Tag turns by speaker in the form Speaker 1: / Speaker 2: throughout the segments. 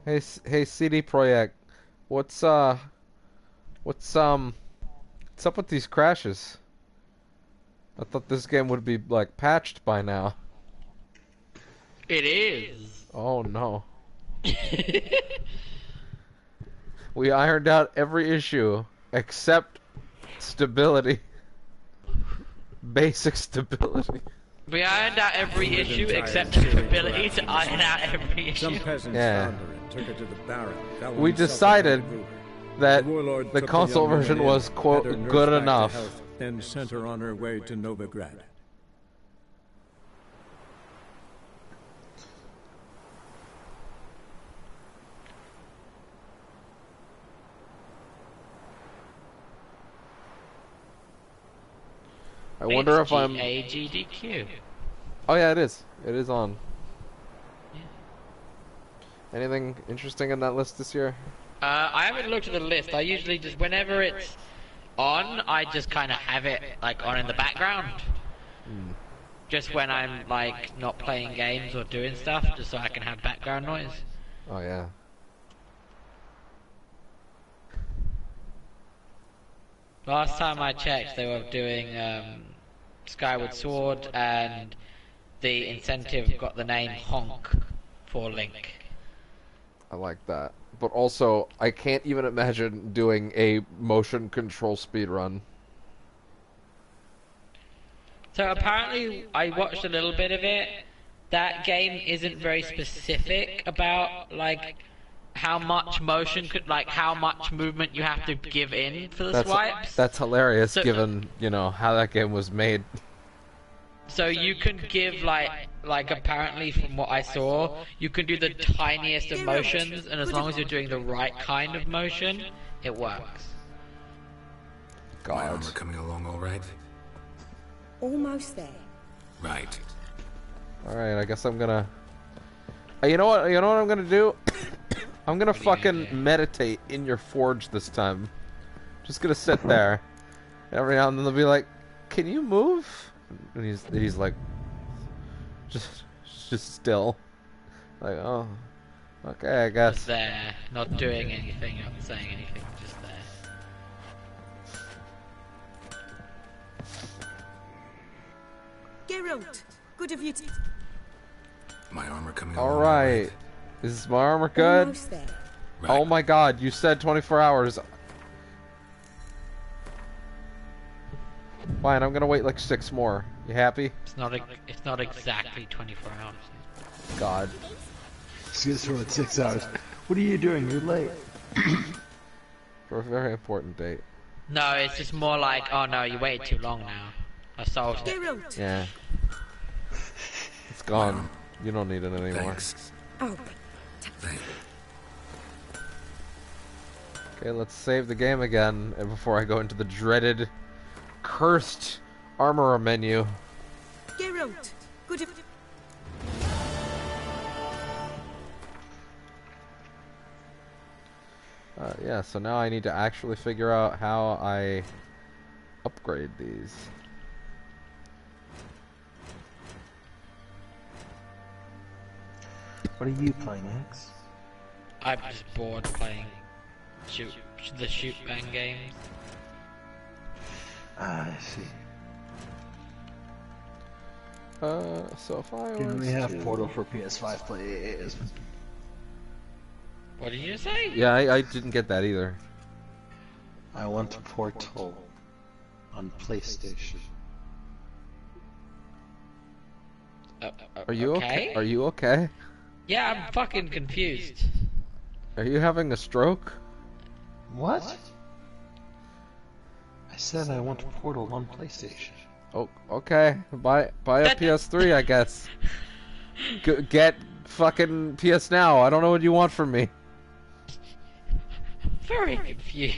Speaker 1: Hey, CD Projekt. What's uh, what's up with these crashes? I thought this game would be like patched by now.
Speaker 2: It is.
Speaker 1: Oh no. We ironed out every issue except stability. Basic stability.
Speaker 2: We ironed out every issue except the ability to iron out every issue.
Speaker 3: Some peasants
Speaker 1: Yeah.
Speaker 3: found her and took her to the baron.
Speaker 1: We decided that the console version was, quote, good enough.
Speaker 3: Then sent her on her way to Novigrad.
Speaker 1: I wonder if I'm...
Speaker 2: GAGDQ.
Speaker 1: Oh yeah, it is. It is on.
Speaker 2: Yeah.
Speaker 1: Anything interesting in that list this year?
Speaker 2: I haven't looked at the list. I usually just, whenever it's on, I just kind of have it like on in the background. Just when I'm like not playing games or doing stuff, just so I can have background noise.
Speaker 1: Oh yeah.
Speaker 2: Last time I checked, they were doing Skyward Sword, and the incentive got the name Honk for Link.
Speaker 1: I like that. But also, I can't even imagine doing a motion control speedrun.
Speaker 2: So apparently, I watched a little bit of it. That game isn't very specific about like how much motion could, like how much movement you have to give in for the swipes.
Speaker 1: That's hilarious,
Speaker 2: So-
Speaker 1: given, you know, how that game was made.
Speaker 2: So you can give like apparently from what I saw, you can do the tiniest of motions, and as long as you're doing the right kind of motion, it works.
Speaker 4: My
Speaker 1: God.
Speaker 4: armor coming along all right?
Speaker 5: Almost there.
Speaker 4: Right.
Speaker 1: Alright, I guess I'm gonna... You know what? You know what I'm gonna do? I'm gonna fucking meditate in your forge this time. Just gonna sit there. Every now and then they'll be like, "Can you move?" And he's like, just still. Like, oh, okay, I guess.
Speaker 2: Just there, not doing anything, not saying anything, just there.
Speaker 5: Geralt, good of you to...
Speaker 4: My armor coming along
Speaker 1: All right. Is my armor good?
Speaker 5: Almost there.
Speaker 4: Right.
Speaker 1: Oh my God! You said 24 hours. Fine, I'm gonna wait like 6 more. You happy?
Speaker 2: It's not exactly 24 hours.
Speaker 1: God.
Speaker 6: Excuse for 6 hours. What are you doing? You're late.
Speaker 1: For a very important date.
Speaker 2: No, it's just more like, oh no, you waited too long now. I solved it.
Speaker 5: Geralt.
Speaker 1: Yeah. It's gone. You don't need it anymore.
Speaker 4: Thanks.
Speaker 5: Oh,
Speaker 4: Thank
Speaker 1: Okay, let's save the game again before I go into the dreaded, cursed armorer menu.
Speaker 5: Geralt, good of...
Speaker 1: Yeah, so now I need to actually figure out how I upgrade these.
Speaker 6: What are you playing, X?
Speaker 2: I'm just bored playing the shoot bang games.
Speaker 6: Ah, I see.
Speaker 1: So if I
Speaker 6: Didn't
Speaker 1: was
Speaker 6: we have
Speaker 1: to...
Speaker 6: Portal for PS5 plays?
Speaker 2: What did you say?
Speaker 1: Yeah, I didn't get that either.
Speaker 6: I want Portal on PlayStation.
Speaker 1: Are you okay? Are you okay?
Speaker 2: Yeah, I'm fucking confused.
Speaker 1: Are you having a stroke?
Speaker 6: What? I said I want Portal on PlayStation.
Speaker 1: Oh, okay. Buy a PS3, I guess. Get fucking PS Now. I don't know what you want from me.
Speaker 2: Very confused.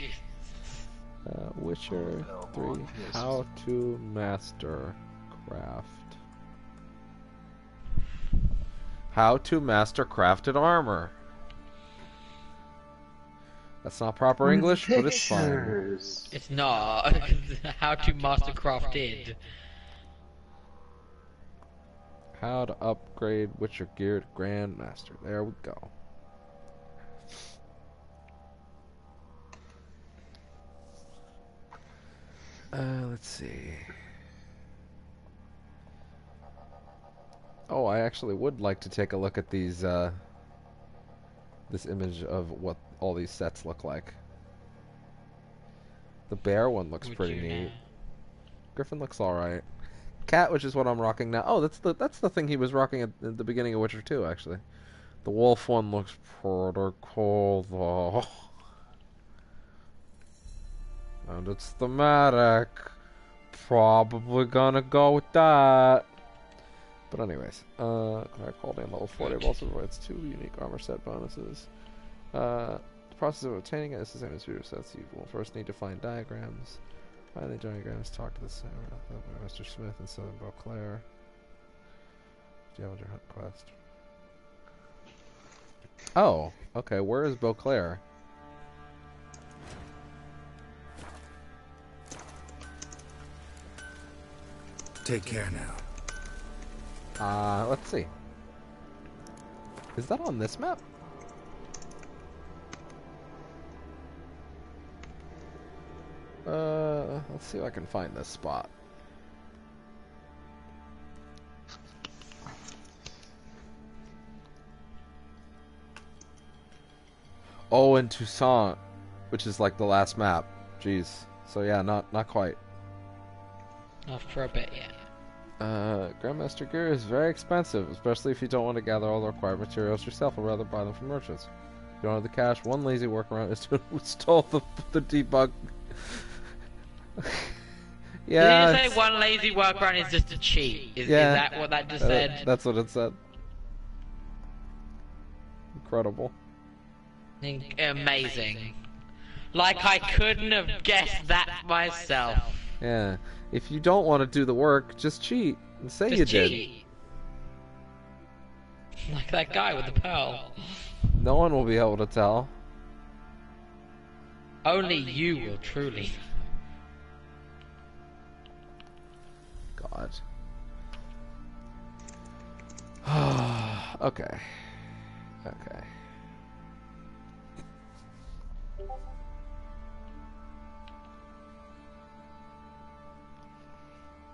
Speaker 1: Witcher
Speaker 6: Oh,
Speaker 1: 3.
Speaker 6: on
Speaker 1: How to master craft. How to master crafted armor. That's not proper English, but it's fine.
Speaker 6: Pictures.
Speaker 2: It's not. How to master crafted.
Speaker 1: How to upgrade Witcher gear to Grandmaster. There we go. Let's see. Oh, I actually would like to take a look at these, this image of what all these sets look like. The bear one looks pretty neat. Griffin looks alright. Cat, which is what I'm rocking now. Oh, that's the thing he was rocking at the beginning of Witcher 2, actually. The wolf one looks pretty cool, though. And it's thematic. Probably gonna go with that. But anyways, quality on level 40 also provides 2 unique armor set bonuses. The process of obtaining it is the same as future sets. You will first need to find diagrams. Find the diagrams, talk to the Mr. Smith and Southern Beauclair. Do you have your hunt quest? Oh, okay, where is Beauclair?
Speaker 4: Take care now.
Speaker 1: Let's see. Is that on this map? Let's see if I can find this spot. Oh, in Toussaint, which is like the last map. Jeez. So yeah, not quite.
Speaker 2: Not for a bit yet.
Speaker 1: Grandmaster gear is very expensive, especially if you don't want to gather all the required materials yourself, or rather buy them from merchants. If you don't have the cash, one lazy workaround is to install the debug. Yeah.
Speaker 2: Did you say one lazy workaround is just to cheat? Is that what that just said?
Speaker 1: That's what it said. Incredible.
Speaker 2: Amazing. Like I couldn't have guessed that myself.
Speaker 1: Yeah. If you don't want to do the work, just cheat and say
Speaker 2: Just
Speaker 1: you
Speaker 2: cheat. Like that guy with the pearl.
Speaker 1: did. No one will be able to tell.
Speaker 2: Only you will truly.
Speaker 1: God. Okay. Okay.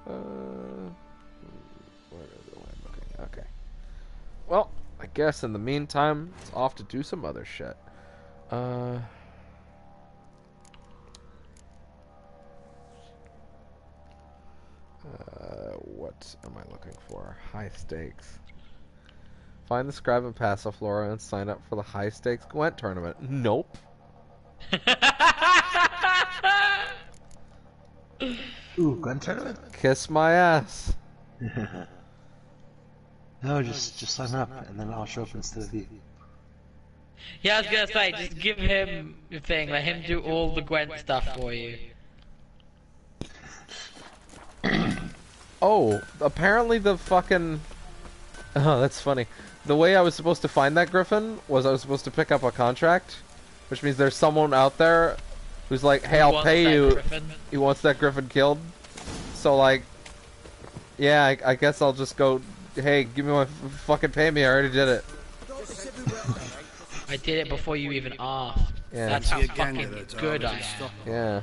Speaker 1: Where am I looking? Okay. Well, I guess in the meantime, it's off to do some other shit. What am I looking for? High stakes. Find the scribe and Passiflora and sign up for the high stakes Gwent tournament. Nope.
Speaker 6: Ooh, gun tournament?
Speaker 1: Kiss my ass.
Speaker 6: No, just sign up and then I'll show up instead of you.
Speaker 2: Yeah, I was gonna say, just give him the thing, let him do all the Gwent stuff for you.
Speaker 1: Oh, apparently the fucking... Oh, that's funny. The way I was supposed to find that griffin was I was supposed to pick up a contract, which means there's someone out there who's like, hey, I'll pay you.
Speaker 2: Griffin.
Speaker 1: He wants that griffin killed. So, like, yeah, I guess I'll just go, hey, give me my fucking pay me. I already did it.
Speaker 2: I did it before you even asked.
Speaker 1: Yeah.
Speaker 2: That's how fucking good I am.
Speaker 1: Yeah.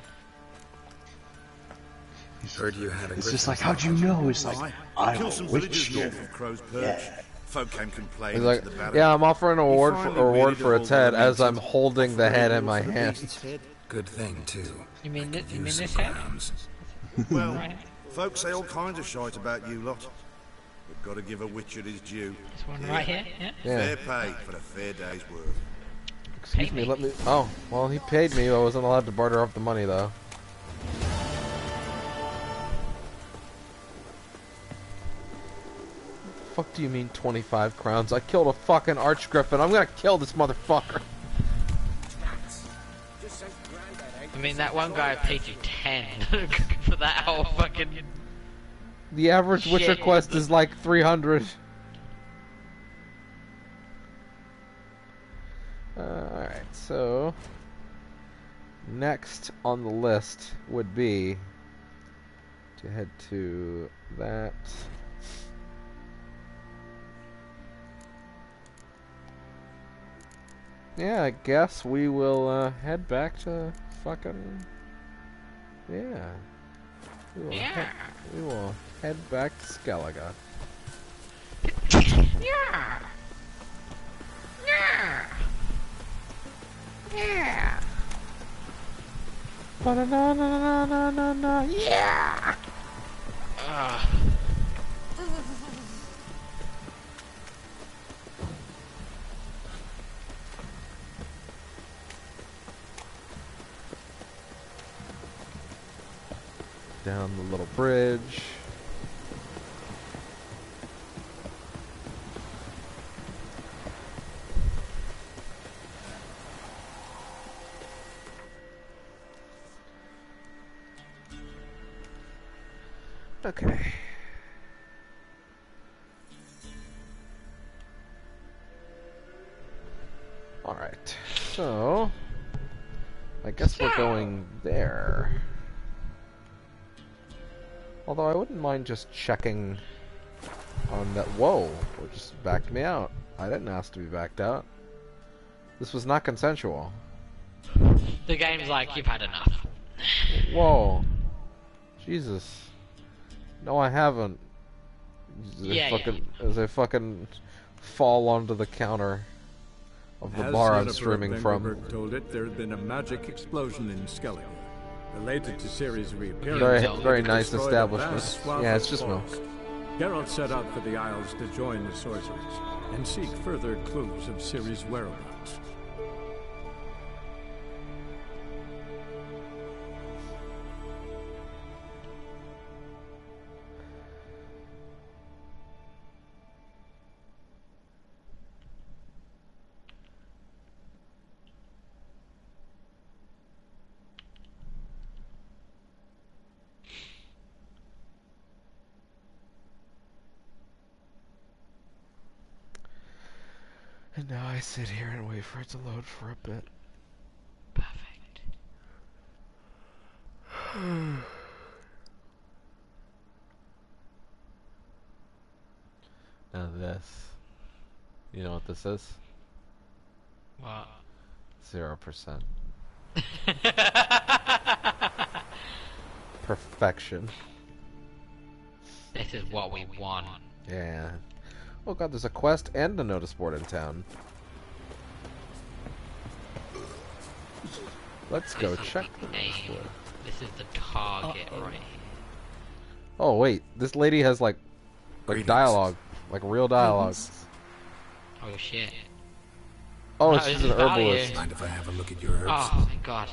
Speaker 4: Heard you had a
Speaker 6: It's just like, how'd you know? It's like, I'm
Speaker 7: Kill
Speaker 6: a
Speaker 7: some
Speaker 6: witch
Speaker 7: villagers
Speaker 6: here.
Speaker 7: north of Crow's Perch.
Speaker 6: Yeah.
Speaker 7: Folk came complaining
Speaker 1: He's like,
Speaker 7: to the barrack.
Speaker 1: yeah, I'm offering a reward
Speaker 7: finally
Speaker 1: for
Speaker 7: weeded
Speaker 1: its
Speaker 7: all the
Speaker 1: head as I'm
Speaker 7: meat
Speaker 1: holding the head in my
Speaker 7: for the
Speaker 1: hand.
Speaker 7: beast's head.
Speaker 4: Good thing, too.
Speaker 2: You mean
Speaker 4: Could use
Speaker 2: this
Speaker 4: some
Speaker 2: head?
Speaker 4: crowns.
Speaker 7: Well,
Speaker 2: Right.
Speaker 7: folk say all kinds of shite about you lot. We've got to give a witcher his due.
Speaker 2: This one right here? Yeah.
Speaker 1: Yeah.
Speaker 7: Fair pay for a fair day's work.
Speaker 1: Excuse me, let me... Oh, well, he paid me. I wasn't allowed to barter off the money, though. Fuck do you mean 25 crowns? I killed a fucking archgriffin. I'm gonna kill this motherfucker.
Speaker 2: I mean, that one guy paid you 10 for that whole fucking...
Speaker 1: The average Witcher
Speaker 2: Shit.
Speaker 1: quest is like 300. Alright, so... Next on the list would be... to head to that... Yeah, I guess we will head back to fucking... Yeah. We will head back to Skellige.
Speaker 2: Yeah. Yeah. Yeah.
Speaker 1: Ba-da-na-na-na-na-na-na. Yeah! Down the little bridge. Okay. Alright. So, I guess we're going there. Although I wouldn't mind just checking on that. Whoa! It just backed me out. I didn't ask to be backed out. This was not consensual.
Speaker 2: The game's like, you've had enough.
Speaker 1: Whoa. Jesus. No, I haven't. As I fucking fall onto the counter of the bar I'm streaming from.
Speaker 3: Told it there had been a magic explosion in Skellige, related to Ciri's reappearance.
Speaker 1: Very nice establishment. Yeah, it's just milk.
Speaker 3: Geralt set out for the Isles to join the sorcerers and seek further clues of Ciri's whereabouts.
Speaker 1: And now I sit here and wait for it to load for a bit.
Speaker 2: Perfect.
Speaker 1: Now this. You know what this is?
Speaker 2: What?
Speaker 1: 0%. Perfection.
Speaker 2: This is what we want.
Speaker 1: Yeah. Oh god, there's a quest and a notice board in town. Let's go check the notice board.
Speaker 2: This is the target right here.
Speaker 1: Oh wait, this lady has like dialogue, like real dialogue.
Speaker 2: Oh shit.
Speaker 1: Oh,
Speaker 2: No,
Speaker 1: she's
Speaker 2: this
Speaker 1: an
Speaker 2: is value.
Speaker 1: herbalist.
Speaker 4: Mind if I have a look at your herbs?
Speaker 2: Oh my god.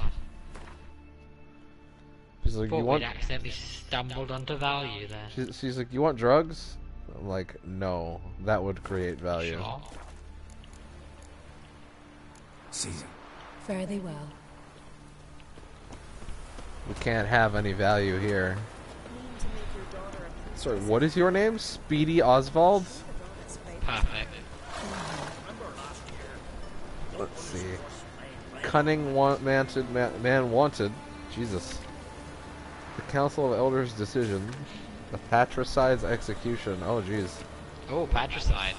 Speaker 1: She's like,
Speaker 2: Thought
Speaker 1: you want?
Speaker 2: we'd accidentally stumbled onto value there.
Speaker 1: She's like, you want drugs? I'm like, no, that would create value.
Speaker 2: Sure.
Speaker 4: Season.
Speaker 5: Fare thee well.
Speaker 1: We can't have any value here. Sorry, what is your name? Speedy Oswald?
Speaker 2: Perfect.
Speaker 1: Let's see. Cunning man wanted. Jesus. The Council of Elders decision. The patricide's execution. Oh, jeez.
Speaker 2: Oh, patricide.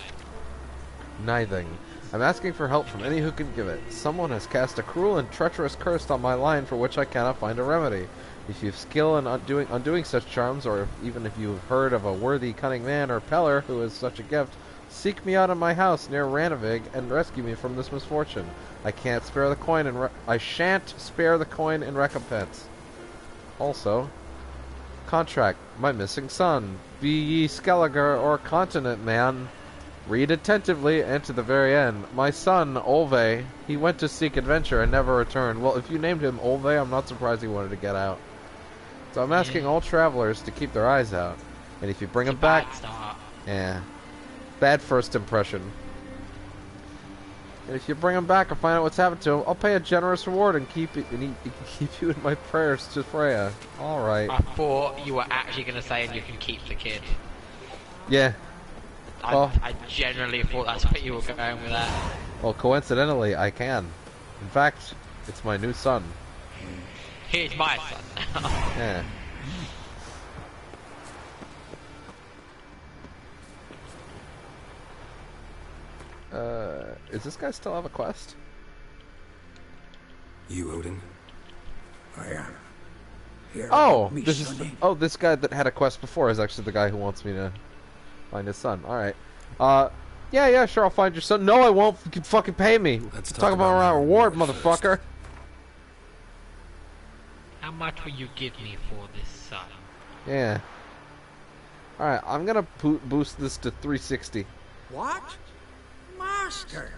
Speaker 1: Nithing. I'm asking for help from any who can give it. Someone has cast a cruel and treacherous curse on my line for which I cannot find a remedy. If you've skill in undoing such charms, or even if you've heard of a worthy cunning man or peller who has such a gift, seek me out of my house near Ranavig and rescue me from this misfortune. I can't spare the coin I shan't spare the coin in recompense. Also, contract, my missing son. Be ye Skellige or continent man. Read attentively and to the very end. My son, Olve, he went to seek adventure and never returned. Well, if you named him Olve, I'm not surprised he wanted to get out. So I'm asking all travelers to keep their eyes out. And if you bring him back... Bad first impression. And if you bring him back and find out what's happened to him, I'll pay a generous reward and keep it, and he can keep you in my prayers to Freya. Alright.
Speaker 2: I thought you were actually going to say, and you can keep the kid.
Speaker 1: Yeah.
Speaker 2: I generally thought that's what you were going with that.
Speaker 1: Well, coincidentally, I can. In fact, it's my new son.
Speaker 2: He's my son now.
Speaker 1: Yeah. Is this guy still have a quest?
Speaker 4: You, Odin?
Speaker 7: I am.
Speaker 4: Hear
Speaker 1: Oh,
Speaker 4: about me,
Speaker 1: this is
Speaker 4: sonny?
Speaker 1: this guy that had a quest before is actually the guy who wants me to find his son. All right. Yeah, sure, I'll find your son. No, I won't. You can fucking pay me.
Speaker 4: Let's
Speaker 1: Talk about my reward,
Speaker 4: first.
Speaker 1: motherfucker.
Speaker 2: How much will you give me for this son?
Speaker 1: Yeah. All right, I'm gonna boost this to 360.
Speaker 8: What? Master!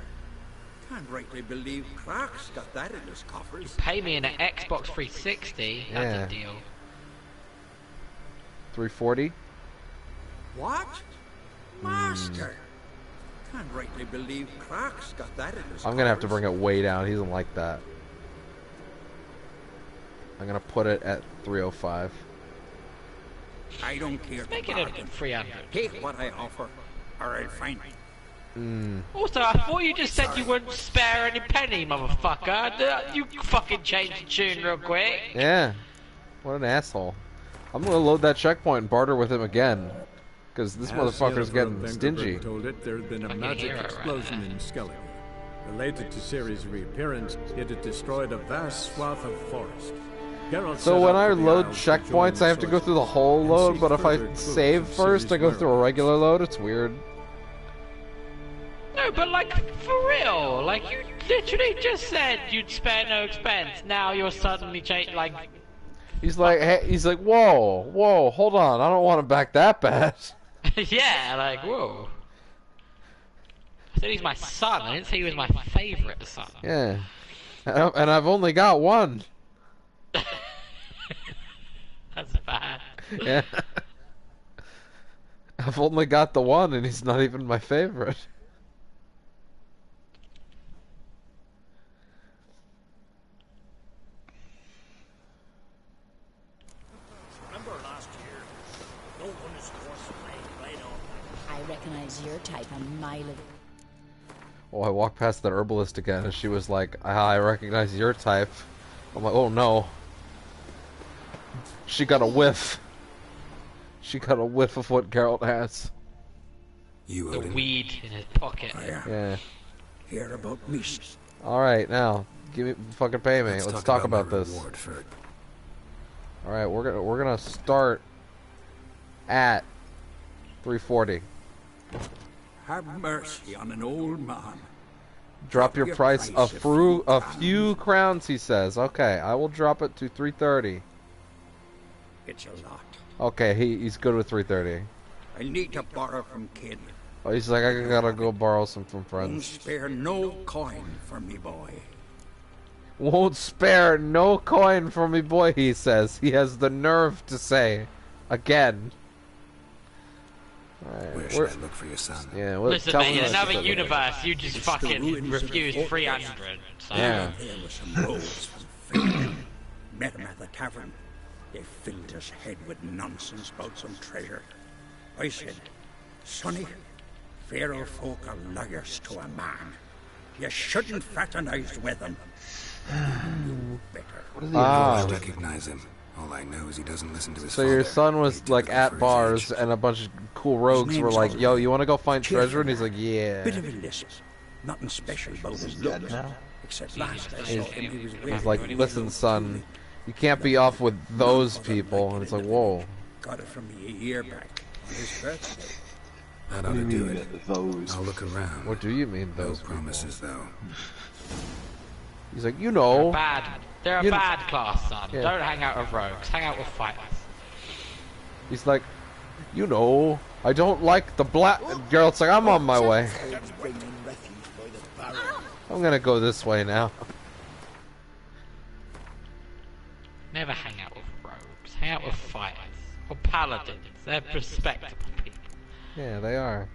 Speaker 8: Can't rightly believe Clark's got that in his coffers.
Speaker 2: Pay me in an Xbox 360. That's
Speaker 1: Yeah.
Speaker 2: a deal.
Speaker 1: 340.
Speaker 8: What? Master! Can't rightly believe Clark's got that in his
Speaker 1: I'm gonna have to
Speaker 8: coffers.
Speaker 1: bring it way down. He doesn't like that. I'm gonna put it at 305.
Speaker 8: I don't care.
Speaker 2: Make
Speaker 8: to
Speaker 2: it
Speaker 8: bargain.
Speaker 2: at 300.
Speaker 8: Take what I offer, or I'll find it.
Speaker 2: Also, I thought you just said you wouldn't spare any penny, motherfucker. You fucking changed the tune real quick.
Speaker 1: Yeah. What an asshole. I'm gonna load that checkpoint and barter with him again. Because this
Speaker 3: As
Speaker 1: motherfucker's
Speaker 3: Yennefer
Speaker 1: getting
Speaker 3: of
Speaker 1: stingy.
Speaker 3: Vengerberg told it, there had been a
Speaker 2: can
Speaker 3: magic
Speaker 2: hear it right
Speaker 3: explosion
Speaker 2: now.
Speaker 3: in Skellige. Related to Ciri's reappearance, it had destroyed a vast swath of forest. Geralt
Speaker 1: So
Speaker 3: set
Speaker 1: when
Speaker 3: out
Speaker 1: I
Speaker 3: for the
Speaker 1: load
Speaker 3: Isles to join
Speaker 1: checkpoints,
Speaker 3: the
Speaker 1: I have to go
Speaker 3: sorcerers
Speaker 1: through the whole
Speaker 3: and
Speaker 1: load,
Speaker 3: seek
Speaker 1: but if
Speaker 3: further
Speaker 1: I
Speaker 3: clues
Speaker 1: save
Speaker 3: of
Speaker 1: first, I
Speaker 3: Ciri's
Speaker 1: go through a
Speaker 3: whereabouts.
Speaker 1: regular load. It's weird.
Speaker 2: No, but like, for real. Like, you literally just said you'd spare no expense. Now you're suddenly like...
Speaker 1: He's like, hey, whoa, hold on. I don't want to back that bad.
Speaker 2: yeah, like, whoa. I said he's my son. I didn't say he was my favourite son.
Speaker 1: Yeah. And I've only got one.
Speaker 2: That's bad.
Speaker 1: Yeah. I've only got the one, and he's not even my favorite.
Speaker 9: Remember last year? No one is forced to play right on.
Speaker 10: I recognize your type a mile away.
Speaker 1: Well, I walked past the herbalist again, and she was like, I recognize your type. I'm like, oh no. She got a whiff. She got a whiff of what Geralt has.
Speaker 4: You
Speaker 2: The
Speaker 4: Odin.
Speaker 2: weed in his pocket.
Speaker 1: Yeah.
Speaker 4: Hear about me.
Speaker 1: Alright, now, give me, fucking pay me. Let's talk about
Speaker 4: my
Speaker 1: this.
Speaker 4: reward first.
Speaker 1: Alright, we're gonna start at 340.
Speaker 8: Have mercy on an old man.
Speaker 1: Drop your price a few crowns, he says. Okay, I will drop it to 330.
Speaker 8: It's a lot.
Speaker 1: Okay, he's good with 330.
Speaker 8: I need to borrow from Kid.
Speaker 1: Oh, he's like, I gotta go borrow some from
Speaker 8: Won't
Speaker 1: friends.
Speaker 8: spare no coin for me, boy.
Speaker 1: Won't spare no coin for me, boy, he says. He has the nerve to say. Again.
Speaker 4: Where
Speaker 1: Alright,
Speaker 4: should I look for your son?
Speaker 1: yeah, well,
Speaker 2: Listen,
Speaker 1: tell
Speaker 2: mate,
Speaker 1: me
Speaker 2: in
Speaker 1: what
Speaker 2: another
Speaker 1: to do.
Speaker 2: universe, you just
Speaker 8: It's the
Speaker 2: fucking
Speaker 8: ruins of the
Speaker 2: refused
Speaker 8: fortress.
Speaker 2: 300. So.
Speaker 1: Yeah.
Speaker 8: There were some rogues from Finland. Met him at the tavern. They filled his head with nonsense about some treasure. I said, Sonny, Pharaoh folk are liars to a man. You shouldn't fraternize with them. You better.
Speaker 4: I recognize him. All I know is he doesn't listen to his
Speaker 1: So
Speaker 4: father.
Speaker 1: your son
Speaker 4: He
Speaker 1: was
Speaker 4: took
Speaker 1: like
Speaker 4: him
Speaker 1: at
Speaker 4: for his
Speaker 1: bars,
Speaker 4: age.
Speaker 1: and a bunch of cool rogues were
Speaker 8: name's
Speaker 1: like, "Yo,
Speaker 8: Oliver.
Speaker 1: you want to go find
Speaker 8: Cheerful
Speaker 1: treasure?" And he's
Speaker 8: man.
Speaker 1: like, "Yeah."
Speaker 8: Bit of a list. Nothing special about his looks. Except last I saw him, he was
Speaker 1: He's
Speaker 8: wearing
Speaker 1: like,
Speaker 8: a
Speaker 1: "Listen,
Speaker 8: yellow
Speaker 1: son,
Speaker 8: tunic.
Speaker 1: you can't be off with those people." And it's like, "Whoa."
Speaker 8: Got it from me a year back on his birthday.
Speaker 4: That ought to do it. I'll look around.
Speaker 1: What do you mean
Speaker 4: No
Speaker 1: those people?
Speaker 4: promises, though.
Speaker 1: He's like, "You
Speaker 2: They're
Speaker 1: know."
Speaker 2: bad. They're a
Speaker 1: You-
Speaker 2: bad class, son.
Speaker 1: Yeah.
Speaker 2: Don't hang out with rogues. Hang out with fighters.
Speaker 1: He's like, "You know, I don't like the black." Geralt's like, "I'm on my way. I'm gonna go this way now."
Speaker 2: Never hang out with rogues. Hang out with fighters. Or paladins. They're respectable people.
Speaker 1: Yeah, they are.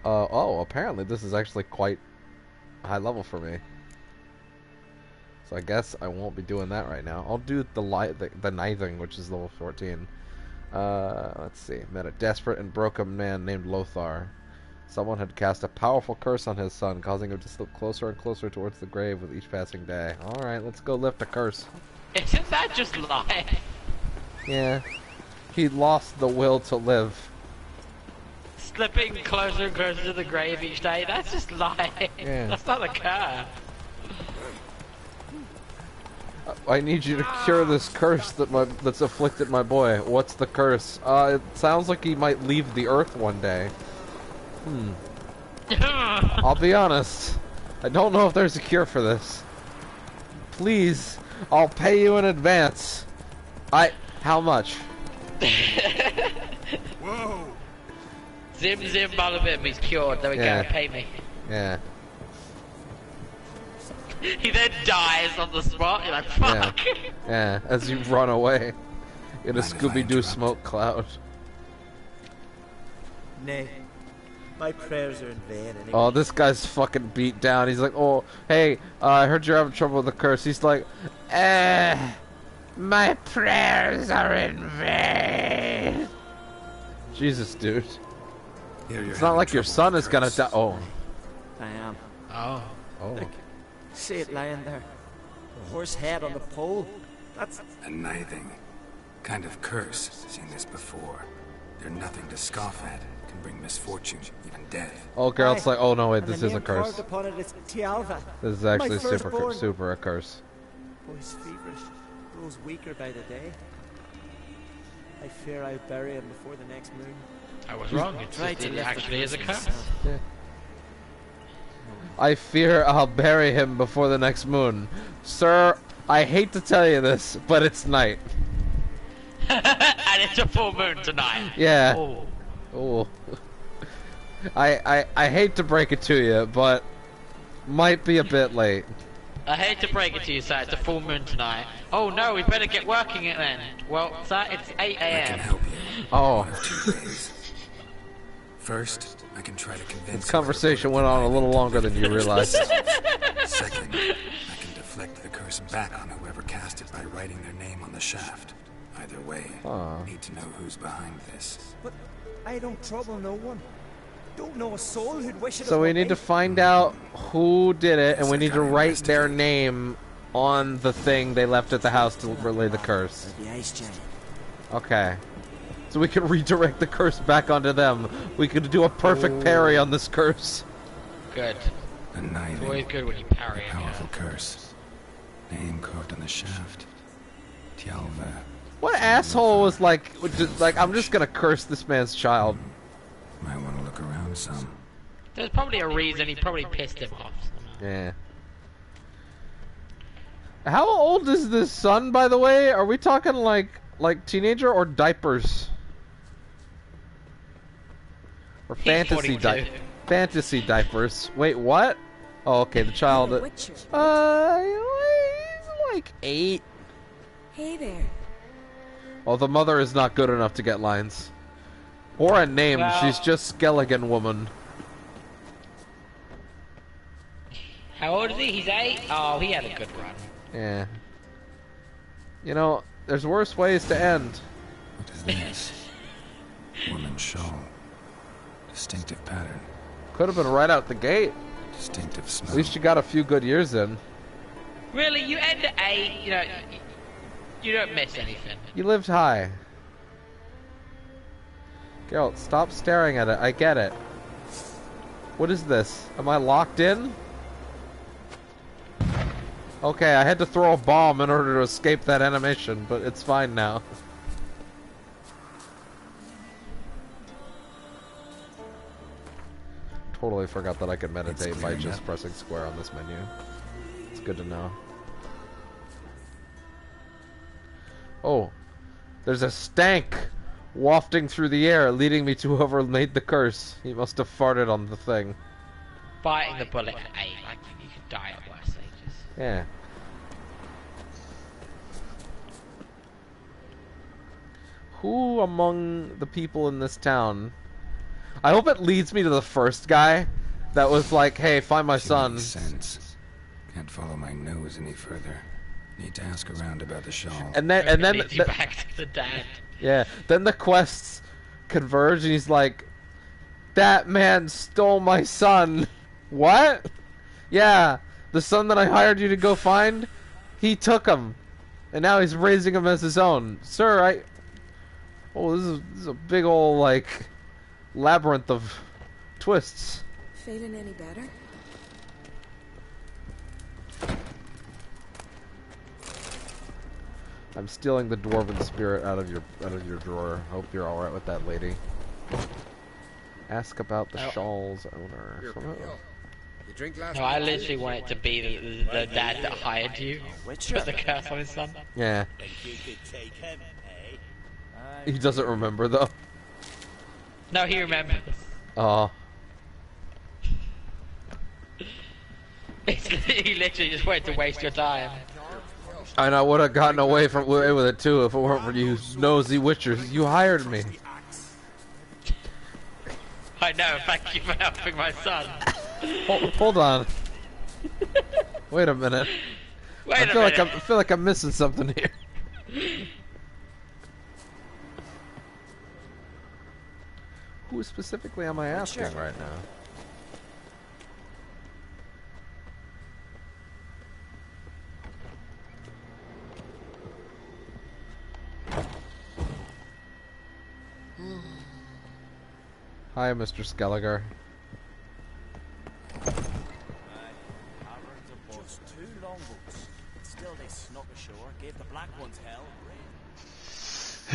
Speaker 1: Oh, apparently this is actually quite high level for me. So I guess I won't be doing that right now. I'll do the knithing, which is level 14. Let's see. Met a desperate and broken man named Lothar. Someone had cast a powerful curse on his son, causing him to slip closer and closer towards the grave with each passing day. Alright, let's go lift a curse.
Speaker 2: Isn't that just life?
Speaker 1: Yeah. He lost the will to live.
Speaker 2: Slipping closer and closer to the grave each day, that's just life.
Speaker 1: Yeah.
Speaker 2: That's not a curse.
Speaker 1: I need you to cure this curse that's afflicted my boy. What's the curse? It sounds like he might leave the Earth one day. I'll be honest. I don't know if there's a cure for this. Please, I'll pay you in advance. How much?
Speaker 7: Whoa!
Speaker 2: Zim Balabim, he's cured, then we gotta pay me.
Speaker 1: Yeah.
Speaker 2: He then dies on the spot, you're like, fuck!
Speaker 1: Yeah, as you run away in a Scooby-Doo smoke cloud.
Speaker 11: Nay, my prayers are in vain anyway.
Speaker 1: Oh, this guy's fucking beat down. He's like, oh, hey, I heard you're having trouble with the curse. He's like, my prayers are in vain. Jesus, dude. It's not like your son is gonna die. Oh.
Speaker 11: I am.
Speaker 2: Oh.
Speaker 11: Look, see it lying there. A horse head on the pole. That's
Speaker 4: a knithing kind of curse. Seen this before. They're nothing to scoff at. Can bring misfortune, even death.
Speaker 1: Oh, Geralt's like, oh no, wait, this is a curse.
Speaker 11: upon it is Tialva.
Speaker 1: This is actually super a curse.
Speaker 11: Boy's feverish, grows weaker by the day. I fear I'll bury him before the next moon.
Speaker 2: I was wrong. It actually is a curse.
Speaker 1: Yeah. I fear I'll bury him before the next moon. Sir, I hate to tell you this, but it's night.
Speaker 2: And it's a full moon tonight.
Speaker 1: Yeah.
Speaker 2: Oh.
Speaker 1: Oh. I hate to break it to you, but might be a bit late.
Speaker 2: I hate to break it to you, sir. It's a full moon tonight. Oh no, we better get working it then. Well, sir, it's 8 a.m.
Speaker 4: I can help you.
Speaker 1: Oh.
Speaker 4: One of 2 ways. First, I can try to convince.
Speaker 1: This conversation went on a little longer than you realized.
Speaker 4: Second, I can deflect the curse back on whoever cast it by writing their name on the shaft. Either way, need to know who's behind this.
Speaker 11: But I don't trouble no one. Don't know a soul who'd wish it.
Speaker 1: So we need to find out who did it, and we need to write their name on the thing they left at the house to relay the curse.
Speaker 11: The ice giant.
Speaker 1: Okay. So we can redirect the curse back onto them. We could do a perfect parry on this curse.
Speaker 2: Good. It's always good when you parry it.
Speaker 4: Powerful curse. Name carved on the shaft. Tialva.
Speaker 1: What asshole was like, I'm just gonna curse this man's child.
Speaker 4: Might want to look around some.
Speaker 2: There's probably a reason. He probably pissed him off.
Speaker 1: Yeah. How old is this son, by the way? Are we talking like teenager or diapers? Or fantasy diapers. Wait, what? Oh, okay, the child. He's like 8.
Speaker 5: Hey there.
Speaker 1: Oh, the mother is not good enough to get lines. Or a name.
Speaker 2: Well,
Speaker 1: she's just Skelligan woman.
Speaker 2: How old is he? He's 8? Oh, he had a good run.
Speaker 1: Yeah. You know, there's worse ways to end.
Speaker 4: What is this? Woman's shawl. Distinctive pattern.
Speaker 1: Could have been right out the gate.
Speaker 4: Distinctive smell.
Speaker 1: At least you got a few good years in.
Speaker 2: Really, you end at 8, you know, you don't miss anything.
Speaker 1: You lived high. Geralt, stop staring at it. I get it. What is this? Am I locked in? Okay, I had to throw a bomb in order to escape that animation, but it's fine now. Totally forgot that I could meditate by just pressing square on this menu. It's good to know. Oh, there's a stank wafting through the air, leading me to whoever made the curse. He must have farted on the thing.
Speaker 2: Biting the bullet at 8, like you could die at worse ages.
Speaker 1: Yeah. Who among the people in this town? I hope it leads me to the first guy that was like, "Hey, find my son."
Speaker 4: Sense. Can't follow my nose any further. Need to ask around about the shawl.
Speaker 1: And then
Speaker 2: back to the dad.
Speaker 1: Yeah. Then the quests converge, and he's like, "That man stole my son." What? Yeah, the son that I hired you to go find, he took him, and now he's raising him as his own. Sir, oh, this is a big old like labyrinth of twists.
Speaker 5: Feeling any better?
Speaker 1: I'm stealing the dwarven spirit out of your drawer. Hope you're all right with that, lady. Ask about the shawl's owner.
Speaker 7: You drink last
Speaker 2: No, I literally want it to be the dad that hired you. Put the curse on his son.
Speaker 1: Yeah.
Speaker 9: Think you could take him, eh?
Speaker 1: He doesn't remember though.
Speaker 2: No, he remembers.
Speaker 1: Oh.
Speaker 2: He literally just wanted to waste your time.
Speaker 1: And I would have gotten away with it too if it weren't for you nosy witchers. You hired me.
Speaker 2: I know. Thank you for helping my son.
Speaker 1: Hold on. Wait a minute. I feel like I'm missing something here. Who specifically am I asking right now? Hi, Mr. Skelliger.
Speaker 11: Just 2 longboats. Still they snuck ashore, gave the black ones hell.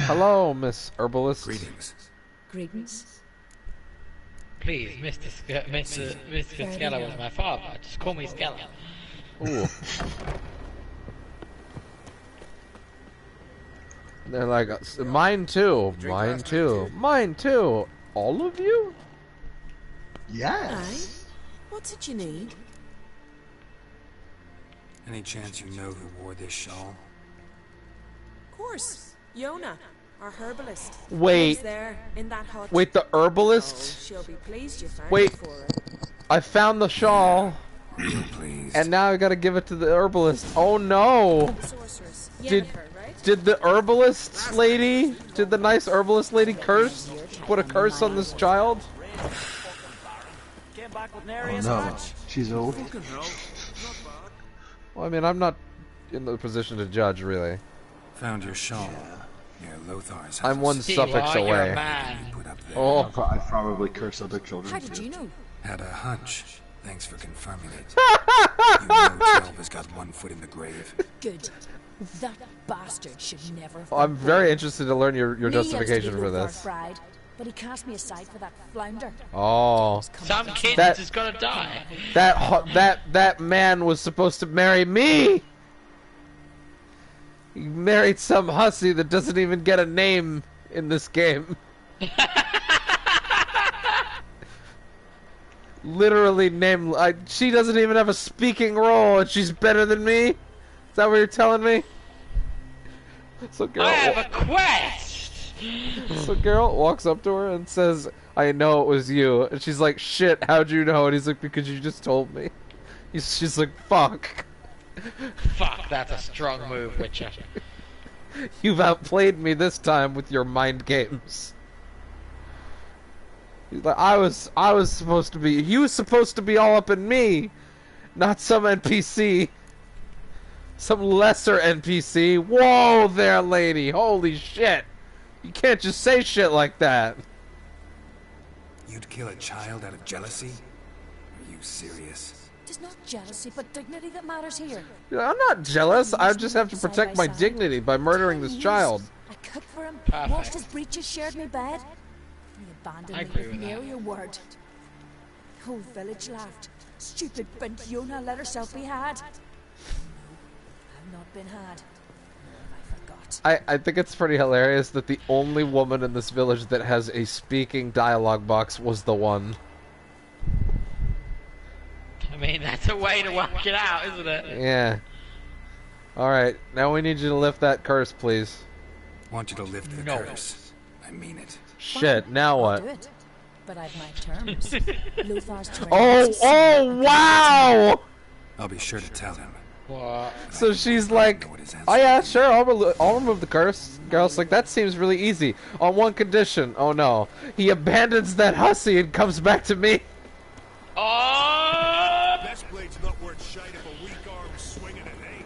Speaker 1: Hello, Miss Herbalist.
Speaker 4: Greetings.
Speaker 5: Greetings.
Speaker 2: Please, Mr. Skeller was my father. Just call me Skeller.
Speaker 1: Ooh. They're like, mine too, mine too, mine too. All of you?
Speaker 6: Yes.
Speaker 5: What's it you need?
Speaker 4: Any chance you know who wore this shawl?
Speaker 5: Of course. Yona, our herbalist.
Speaker 1: Wait.
Speaker 5: Lives there, in that hut.
Speaker 1: Wait, the
Speaker 5: Oh,
Speaker 1: herbalist?
Speaker 5: she'll be pleased you found
Speaker 1: Wait.
Speaker 5: it for her.
Speaker 1: I found the shawl.
Speaker 4: Real pleased.
Speaker 1: And now I gotta give it to the herbalist. Oh no!
Speaker 5: The sorceress.
Speaker 1: Did-
Speaker 5: Yennefer, right?
Speaker 1: Did the herbalist lady, did the nice herbalist lady put a curse on this child?
Speaker 11: Came back with
Speaker 6: Oh
Speaker 11: nary
Speaker 6: no, she's old.
Speaker 1: Well, I mean, I'm not in the position to judge, really.
Speaker 4: Found your shawl near Lothar's house.
Speaker 1: I'm one suffix
Speaker 2: You're a
Speaker 1: away.
Speaker 2: man.
Speaker 4: Put up there.
Speaker 1: Oh,
Speaker 6: I probably curse other children.
Speaker 10: How did you know?
Speaker 4: Had a hunch. Thanks for confirming it. You know Twelve has got one foot in the grave.
Speaker 10: Good. That bastard should never have
Speaker 1: I'm
Speaker 10: been
Speaker 1: very
Speaker 10: born.
Speaker 1: interested to learn your
Speaker 10: Me used to be
Speaker 1: justification for
Speaker 10: Lothar's
Speaker 1: this.
Speaker 10: bride, but he cast me aside for that flounder.
Speaker 1: Oh,
Speaker 2: Some kid
Speaker 1: That-
Speaker 2: is gonna die.
Speaker 1: that man was supposed to marry me. He married some hussy that doesn't even get a name in this game. Literally named. She doesn't even have a speaking role, and she's better than me. Is that what you're telling me? So girl,
Speaker 2: I have a quest.
Speaker 1: so Geralt walks up to her and says, "I know it was you." And she's like, "Shit, how'd you know?" And he's like, "Because you just told me." She's like, "Fuck."
Speaker 2: Fuck, that's a strong move, Witcher.
Speaker 1: You've outplayed me this time with your mind games. He's like, I was supposed to be. He was supposed to be all up in me, not some NPC. Some lesser NPC. Whoa there, lady. Holy shit. You can't just say shit like that.
Speaker 4: You'd kill a child out of jealousy? Are you serious?
Speaker 10: It is not jealousy, but dignity that matters here.
Speaker 1: I'm not jealous. I just have to protect my dignity by murdering this child.
Speaker 10: I cooked for him,
Speaker 2: Perfect.
Speaker 10: washed his breeches, shared my bed. He abandoned
Speaker 2: I
Speaker 10: me
Speaker 2: agree
Speaker 10: with
Speaker 2: with that.
Speaker 10: nary a word. The whole village laughed. Stupid bint Yona let herself be had. No, I've not been had. I forgot.
Speaker 1: I think it's pretty hilarious that the only woman in this village that has a speaking dialogue box was the one.
Speaker 2: I mean, that's a way to work it out, isn't it?
Speaker 1: Yeah. Alright, now we need you to lift that curse, please.
Speaker 4: Want you to lift the
Speaker 2: No.
Speaker 4: curse. I mean it.
Speaker 1: Shit, now
Speaker 10: I'll
Speaker 1: what?
Speaker 10: do it. But I've my terms. Lothar's terms.
Speaker 1: Oh, wow!
Speaker 4: I'll be sure to tell him.
Speaker 2: What?
Speaker 1: So she's like, oh yeah, sure, I'll remove the curse. Girl's like, that seems really easy. On one condition. Oh no. He abandons that hussy and comes back to me.
Speaker 2: Oh!
Speaker 7: Best blade's not worth shite if a weak arm's swinging it, eh?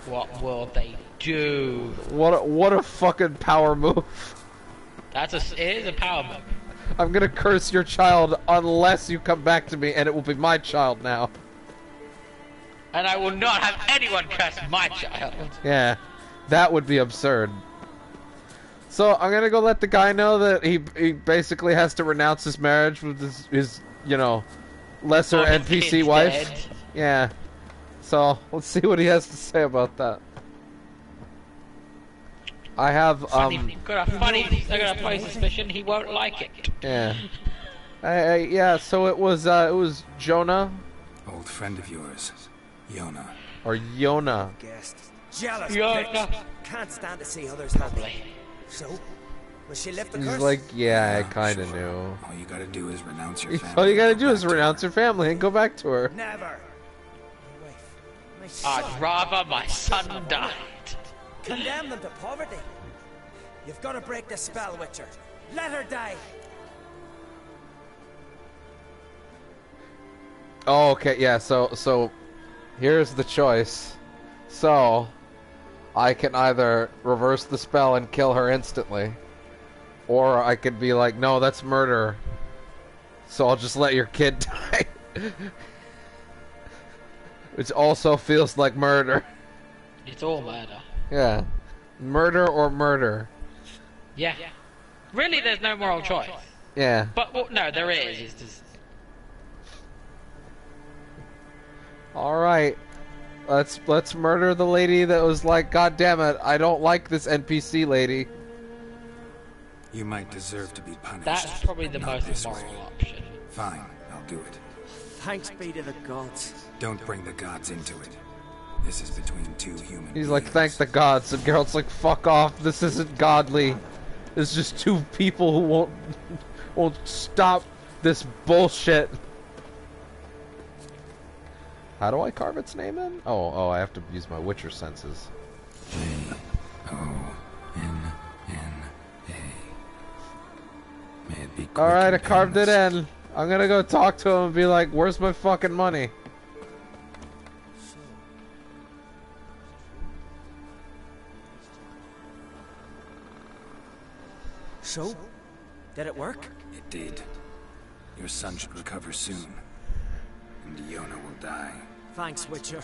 Speaker 2: What will they do?
Speaker 1: What a fucking power move.
Speaker 2: It is a power move.
Speaker 1: I'm gonna curse your child unless you come back to me, and it will be my child now.
Speaker 2: And I will not have anyone curse my child.
Speaker 1: Yeah, that would be absurd. So I'm gonna go let the guy know that he basically has to renounce his marriage with his you know, lesser NPC wife.
Speaker 2: Dead.
Speaker 1: Yeah. So let's see what he has to say about that. I have
Speaker 2: got a funny suspicion he won't like it.
Speaker 1: Yeah. Yeah. So it was Jonah.
Speaker 4: Old friend of yours, Yona.
Speaker 1: Or Yona.
Speaker 11: Guest. Jealous
Speaker 2: Yona.
Speaker 11: bitch. Can't stand to see others happy. So, will she lift the curse?
Speaker 1: He's like, yeah, I kind of knew.
Speaker 4: All you gotta do is renounce your family.
Speaker 1: All you gotta do is renounce your family and go back to her.
Speaker 11: Never.
Speaker 2: I'd rather my son died.
Speaker 11: Condemn them to poverty. You've got to break the spell, Witcher. Let her die.
Speaker 1: Oh, okay, yeah. So here's the choice. So I can either reverse the spell and kill her instantly, or I could be like, no, that's murder. So I'll just let your kid die. Which also feels like murder.
Speaker 2: It's all murder.
Speaker 1: Yeah. Murder or murder.
Speaker 2: Yeah. Really, there's no moral choice.
Speaker 1: Yeah.
Speaker 2: But, well, no, there is. It's just...
Speaker 1: Alright. Let's murder the lady that was like, God damn it, I don't like this NPC lady.
Speaker 4: You might deserve to be punished.
Speaker 2: That's probably the most moral option.
Speaker 4: Fine, I'll do it.
Speaker 11: Thanks be to the gods.
Speaker 4: Don't bring the gods into it. This is between two human
Speaker 1: He's like, thank the gods, and Geralt's like, fuck off, this isn't godly. It's just two people who won't stop this bullshit. How do I carve its name in? Oh, I have to use my Witcher senses.
Speaker 4: J-O-N-N-A. May it be quick.
Speaker 1: Alright, I carved it in. I'm gonna go talk to him and be like, where's my fucking money?
Speaker 11: So? Did it work?
Speaker 4: It did. Your son should recover soon. And Yona will die.
Speaker 11: Thanks, Witcher.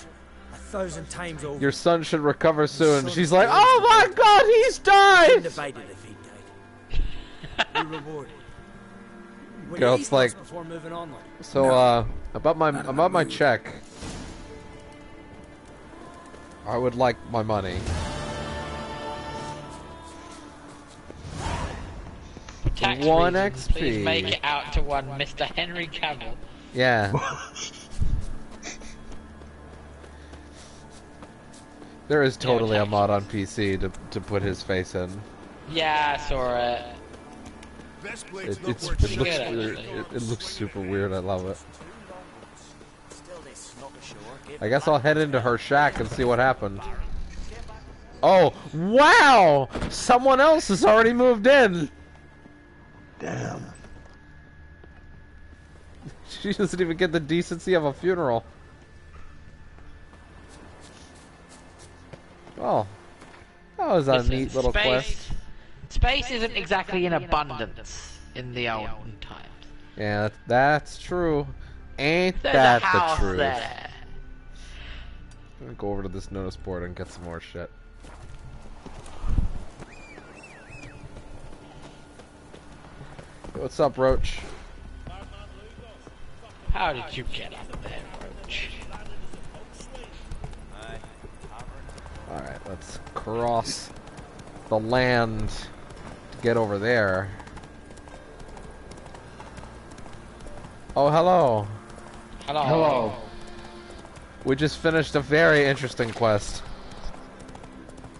Speaker 11: 1,000 times over.
Speaker 1: Your son should recover soon. She's like, oh my god, he's died!
Speaker 11: Divided if he died. We rewarded.
Speaker 1: Geralt's like,
Speaker 11: before moving on,
Speaker 1: so about my check. I would like my money.
Speaker 2: Tax
Speaker 1: 1
Speaker 2: reasons,
Speaker 1: XP.
Speaker 2: Please make it out to one Mr. Henry Cavill.
Speaker 1: Yeah. There is totally a mod on PC to put his face in.
Speaker 2: Yeah, I saw it.
Speaker 1: It looks super weird. I love it. I guess I'll head into her shack and see what happened. Oh, wow! Someone else has already moved in!
Speaker 6: Damn.
Speaker 1: She doesn't even get the decency of a funeral. Oh. That was a neat little quest.
Speaker 2: Space isn't exactly in abundance in the olden times.
Speaker 1: Yeah, that's true. Ain't
Speaker 2: There's
Speaker 1: that
Speaker 2: a house
Speaker 1: the truth?
Speaker 2: there.
Speaker 1: I'm gonna go over to this notice board and get some more shit. What's up, Roach?
Speaker 2: How did you get up there, Roach?
Speaker 1: Alright, let's cross the land to get over there. Oh, hello.
Speaker 2: Hello.
Speaker 6: Hello.
Speaker 1: We just finished a very interesting quest.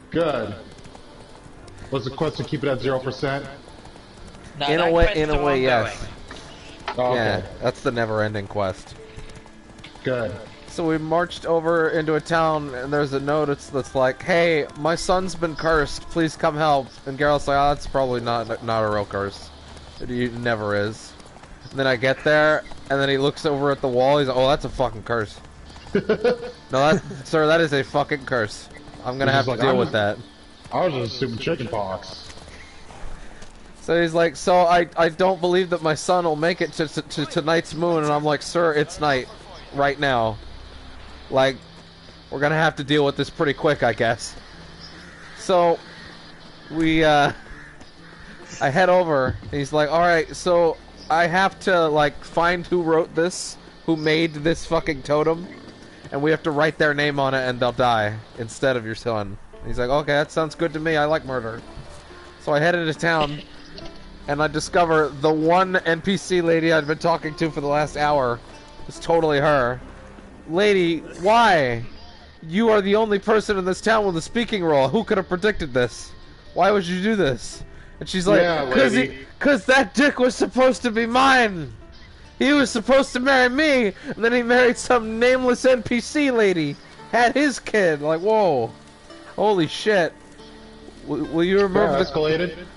Speaker 6: Good. Was the quest to keep it at 0%?
Speaker 2: No,
Speaker 1: In a way, yes.
Speaker 6: Oh, okay.
Speaker 1: Yeah, that's the never-ending quest.
Speaker 6: Good.
Speaker 1: So we marched over into a town, and there's a note that's like, "Hey, my son's been cursed. Please come help." And Geralt's like, "Oh, that's probably not a real curse. It never is." And then I get there, and then he looks over at the wall. He's like, "Oh, that's a fucking curse." No, sir, that is a fucking curse. I'm gonna have to deal with that.
Speaker 6: I was just assuming chickenpox.
Speaker 1: So he's like, "So I don't believe that my son will make it to tonight's moon." And I'm like, "Sir, it's night, right now. Like, we're gonna have to deal with this pretty quick, I guess. So, I head over, and he's like, alright, so I have to, like, find who wrote this, who made this fucking totem, and we have to write their name on it and they'll die instead of your son. And he's like, okay, that sounds good to me, I like murder. So I head into town, and I discover the one NPC lady I'd been talking to for the last hour is totally her. Lady, why? You are the only person in this town with a speaking role. Who could have predicted this? Why would you do this? And she's like,
Speaker 12: yeah,
Speaker 1: cause that dick was supposed to be mine. He was supposed to marry me, and then he married some nameless NPC lady. Had his kid. Like, whoa. Holy shit. Will you remove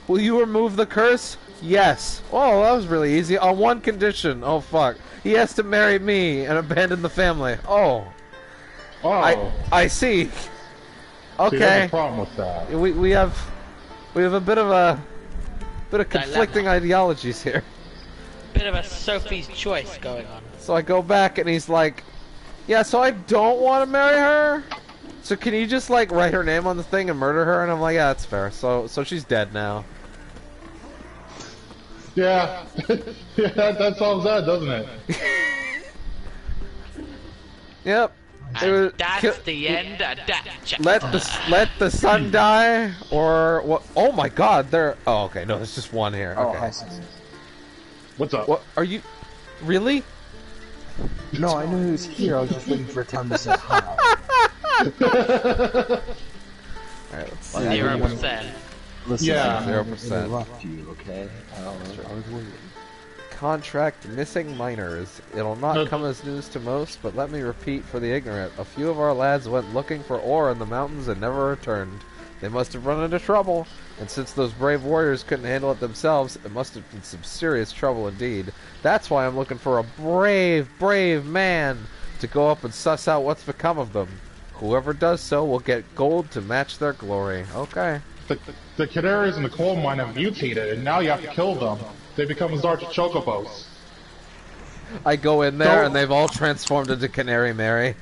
Speaker 1: Will you remove the curse? Yes. Oh, that was really easy. On one condition. Oh, fuck. He has to marry me and abandon the family. Oh. I see. Okay.
Speaker 12: See, there's a problem with that.
Speaker 1: We have a bit of conflicting ideologies here.
Speaker 2: Bit of a Sophie's choice going on.
Speaker 1: So I go back and he's like, yeah, so I don't want to marry her. So can you just like write her name on the thing and murder her? And I'm like, yeah, that's fair. So she's dead now.
Speaker 12: Yeah. Yeah, that solves that, doesn't it?
Speaker 1: Yep.
Speaker 2: And that's the end of that chapter.
Speaker 1: Let the sun die, or what? Oh my God, there. Oh, okay, no, there's just one here. Okay.
Speaker 6: Oh, hi,
Speaker 12: what's up?
Speaker 1: What are you? Really?
Speaker 6: No, I knew he was here. I was just waiting for time to say hi.
Speaker 1: Alright, let's see.
Speaker 2: 0%.
Speaker 6: Listen,
Speaker 12: Yeah.
Speaker 6: I didn't
Speaker 1: 0%.
Speaker 6: interrupt you, okay? I was waiting.
Speaker 1: Contract missing miners. It'll not come as news to most, but let me repeat for the ignorant. A few of our lads went looking for ore in the mountains and never returned. They must have run into trouble, and since those brave warriors couldn't handle it themselves, it must have been some serious trouble indeed. That's why I'm looking for a brave man to go up and suss out what's become of them. Whoever does so will get gold to match their glory. Okay.
Speaker 12: The canaries in the coal mine have mutated, and now you have to kill them. They become as large as chocobos.
Speaker 1: I go in there, and they've all transformed into Canary Mary.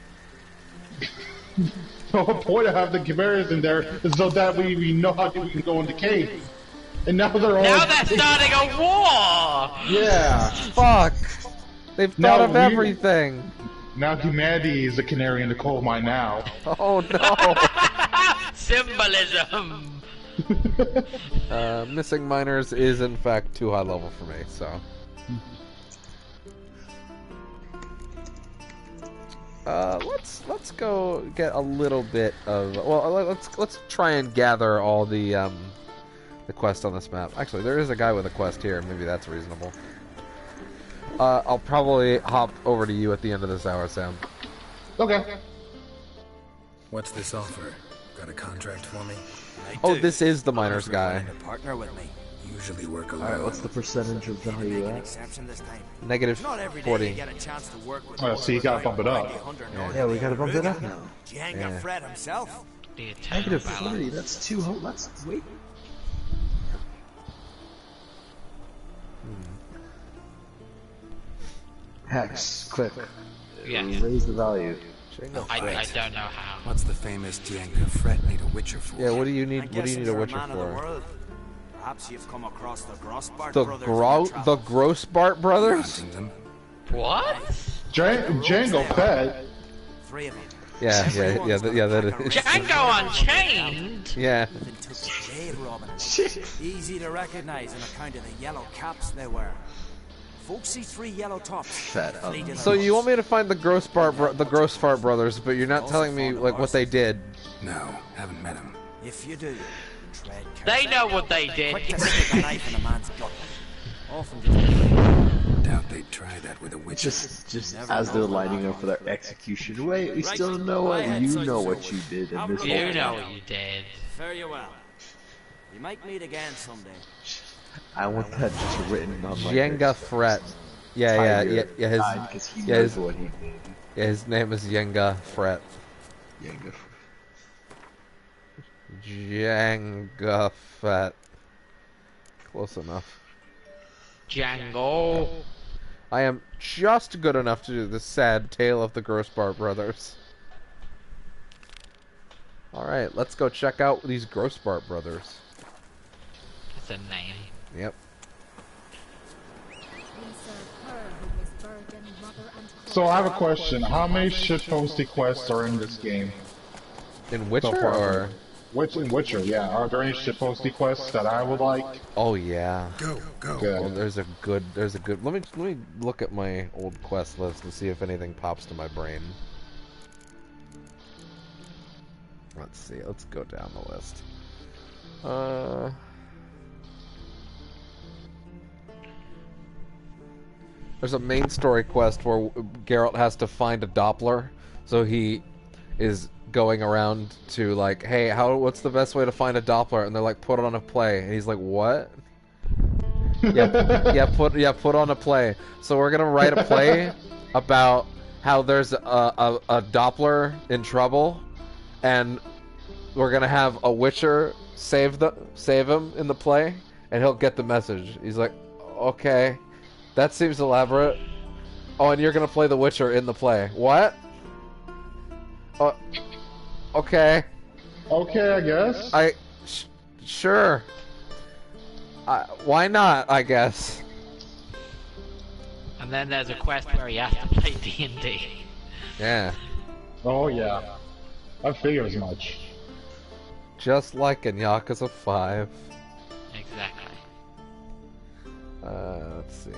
Speaker 12: The whole point of having the canaries in there is so that we know how we can go into caves. And now they're all...
Speaker 2: Now they're starting a war!
Speaker 12: Yeah.
Speaker 1: Fuck. They've thought of everything.
Speaker 12: Now humanity is the canary in the coal mine now.
Speaker 1: Oh no.
Speaker 2: Symbolism!
Speaker 1: Missing miners is in fact too high level for me, so. Let's go get a little bit of, well, let's try and gather all the quest on this map. Actually, there is a guy with a quest here. Maybe that's reasonable. I'll probably hop over to you at the end of this hour, Sam.
Speaker 12: Okay.
Speaker 4: What's this offer? Got a contract for me?
Speaker 1: Oh, this is the miners guy.
Speaker 8: Partner with me.
Speaker 4: Usually work alone.
Speaker 6: Alright, what's the percentage of value at?
Speaker 1: Negative 40.
Speaker 12: So you gotta bump it up.
Speaker 6: Yeah, we gotta bump it up now.
Speaker 8: Jenga Fred himself.
Speaker 6: Negative 40, that's too high. Let's wait. Hex, quick.
Speaker 2: Yeah.
Speaker 6: Raise the value.
Speaker 2: I don't know how.
Speaker 4: What's the famous Jenga Fred need a witcher for?
Speaker 1: Yeah, what do you need? What do you need a witcher for?
Speaker 8: Perhaps you've come across the Grossbart
Speaker 1: The
Speaker 8: brothers.
Speaker 1: Grossbart brothers?
Speaker 2: What?
Speaker 12: Django Fett.
Speaker 8: 3 of them.
Speaker 1: Yeah, that is.
Speaker 2: Django Unchained?
Speaker 1: Yeah.
Speaker 8: Jade Robin. Easy to recognize on account of the yellow caps they wear. Folks see 3 yellow tops.
Speaker 1: So you want me to find the Grossbart brothers, but you're not telling me like what they did?
Speaker 4: No, haven't met them.
Speaker 8: If you do, tread carefully.
Speaker 2: They know what they did.
Speaker 8: Quick to stick a knife in a man's gut. Often
Speaker 4: Doubt they'd try that with a witcher.
Speaker 6: Just as they're lining up for their execution. Wait, we still know what you know what you did in this.
Speaker 2: You know what you did.
Speaker 8: Fare you well. We might meet again someday.
Speaker 6: I want that just written on my
Speaker 1: Jenga Fret. Yeah, his name is Jenga Fret. Jenga Fret. Close enough.
Speaker 2: Django.
Speaker 1: I am just good enough to do the sad tale of the Grossbart brothers. Alright, let's go check out these Grossbart brothers.
Speaker 2: It's a name.
Speaker 1: Yep.
Speaker 12: So I have a question. How many shitposty quests are in this game?
Speaker 1: In Witcher,
Speaker 12: so far?
Speaker 1: or?
Speaker 12: In Witcher, yeah. Are there any shitposty quests that I would like?
Speaker 1: Oh yeah.
Speaker 4: Go.
Speaker 1: Well, there's a good. Let me look at my old quest list and see if anything pops to my brain. Let's see. Let's go down the list. There's a main story quest where Geralt has to find a Doppler, so he is going around to like, hey, what's the best way to find a Doppler? And they're like, put on a play, and he's like, what? Put on a play. So we're gonna write a play about how there's a Doppler in trouble, and we're gonna have a Witcher save him in the play, and he'll get the message. He's like, okay, that seems elaborate. Oh, and you're gonna play the Witcher in the play. What? Okay.
Speaker 12: Okay, I guess.
Speaker 1: Sure. Why not, I guess.
Speaker 2: And then there's a quest where he has to play D&D.
Speaker 1: Yeah.
Speaker 12: Oh yeah. I figured as much.
Speaker 1: Just like in Yakuza 5.
Speaker 2: Exactly.
Speaker 1: Let's see.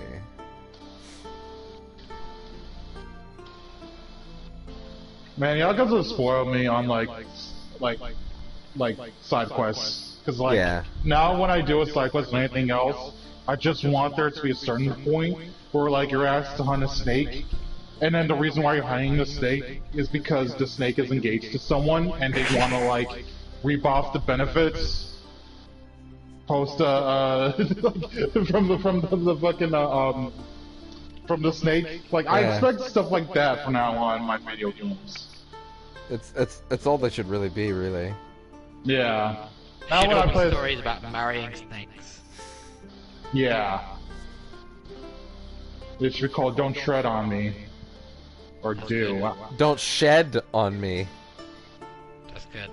Speaker 12: Man, Yakuza spoiled me on like side quests. Cause now when I do a side quest or anything else, I just want there to be a certain point where like you're asked to hunt a snake, and then the reason why you're hunting the snake is because the snake is engaged to someone and they want to like reap off the benefits post from the snake. Like I expect stuff like that from now on in my video games.
Speaker 1: It's all they should really be, really.
Speaker 12: Yeah.
Speaker 2: Now when I play stories about marrying snakes.
Speaker 12: Yeah. It should be called "Don't Tread on Me," or "Do."
Speaker 1: Don't shed on me.
Speaker 2: That's good.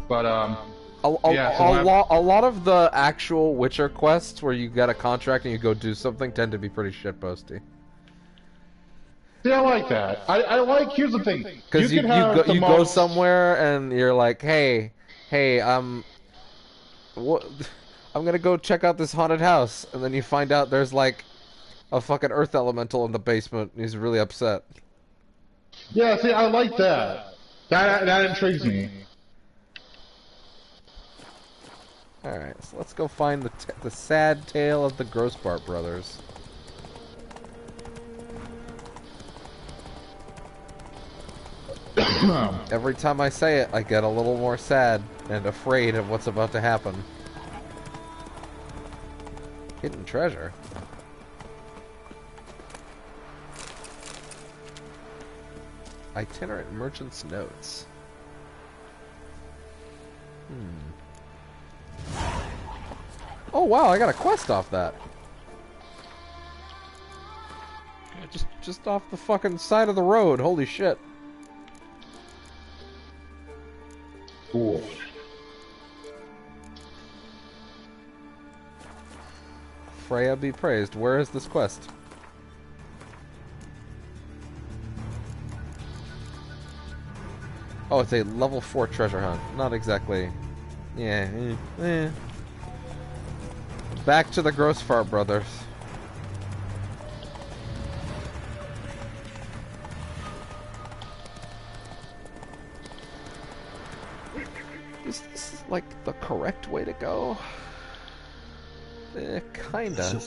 Speaker 12: But
Speaker 1: a lot of the actual Witcher quests where you get a contract and you go do something tend to be pretty shitposty.
Speaker 12: Yeah, I like that. I like. Here's the thing.
Speaker 1: Because you go somewhere and you're like, hey, I'm gonna go check out this haunted house, and then you find out there's like a fucking earth elemental in the basement, and he's really upset.
Speaker 12: Yeah, see, I like that. That intrigues me.
Speaker 1: All right, so let's go find the sad tale of the Grossbart brothers. Every time I say it, I get a little more sad and afraid of what's about to happen. Hidden treasure. Itinerant merchant's notes. Oh wow, I got a quest off that. Just off the fucking side of the road. Holy shit.
Speaker 12: Cool.
Speaker 1: Freya be praised. Where is this quest? Oh, it's a level 4 treasure hunt. Not exactly. Yeah. Back to the Grossbart brothers. Is this like the correct way to go? Kinda.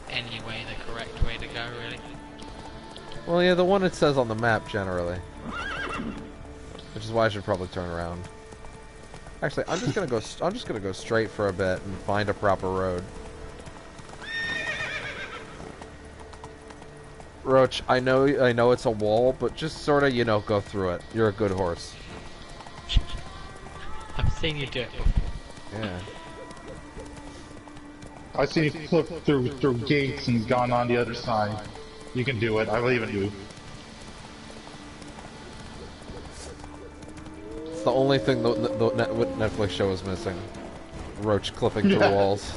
Speaker 2: Anyway, the correct way to go, really.
Speaker 1: Well, yeah, the one it says on the map generally, which is why I should probably turn around. Actually, I'm just gonna go straight for a bit and find a proper road. Roach, I know it's a wall, but just sort of, go through it. You're a good horse.
Speaker 2: I've seen you do it before.
Speaker 1: Yeah.
Speaker 12: I've seen you flip through gates and gone on the other side. You can do it. I believe in you.
Speaker 1: It's the only thing the Netflix show is missing. Roach clipping through walls.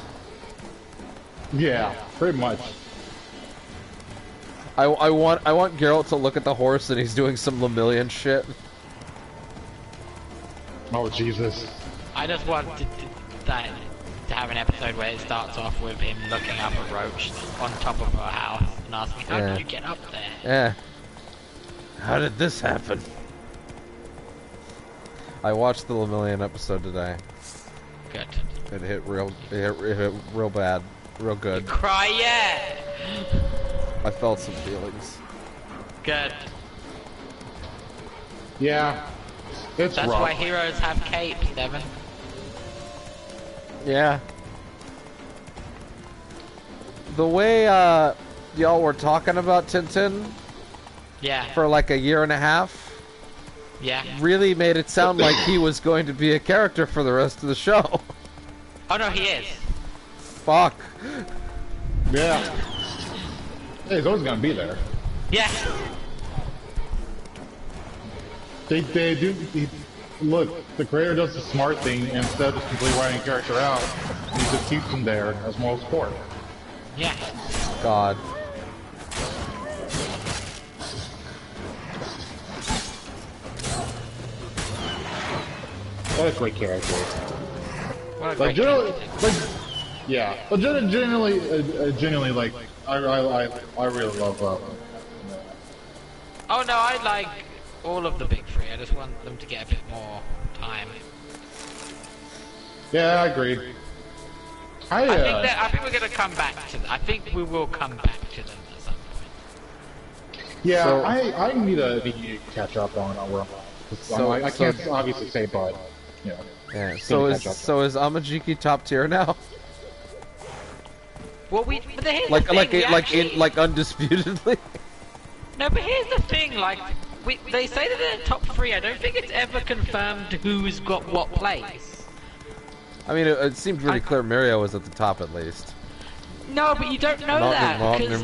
Speaker 12: Yeah, pretty much.
Speaker 1: I want Geralt to look at the horse and he's doing some Lemillion shit.
Speaker 12: Oh Jesus!
Speaker 2: I just want to have an episode where it starts off with him looking up a roach on top of a house and asking, "How did you get up there?"
Speaker 1: Yeah. How did this happen? I watched the Lemillion episode today.
Speaker 2: Good.
Speaker 1: It hit real bad, real good.
Speaker 2: You cry yet?
Speaker 1: I felt some feelings.
Speaker 2: Good.
Speaker 12: Yeah. That's
Speaker 2: rough. Why heroes have capes, Devin.
Speaker 1: Yeah. The way y'all were talking about Tintin for like a year and a half really made it sound like he was going to be a character for the rest of the show.
Speaker 2: Oh no, he is.
Speaker 1: Fuck.
Speaker 12: Yeah. Hey, he's always gonna be there.
Speaker 2: Yeah.
Speaker 12: They do. Look, the creator does the smart thing instead of just completely writing a character out. He just keeps him there as moral support.
Speaker 2: Yeah.
Speaker 1: God.
Speaker 12: What a great character.
Speaker 2: What a
Speaker 12: like,
Speaker 2: great
Speaker 12: generally,
Speaker 2: character.
Speaker 12: like, yeah, but genuinely, like, I really love.
Speaker 2: Oh no, I like all of the big three. I just want them to get a bit more time.
Speaker 12: Yeah, I agree. I
Speaker 2: think we're gonna come back to them. I think we will come back to them at some point.
Speaker 12: Yeah,
Speaker 1: so,
Speaker 12: I need to catch up on where I'm at. So, I can't obviously say, but you know.
Speaker 1: Yeah. So is Amajiki top tier now?
Speaker 2: Well, like
Speaker 1: undisputedly.
Speaker 2: No, but here's the thing. Like, they say that they're top 3. I don't think it's ever confirmed who's got what place.
Speaker 1: I mean, it seemed pretty clear Mirio was at the top at least.
Speaker 2: No, but you don't know that because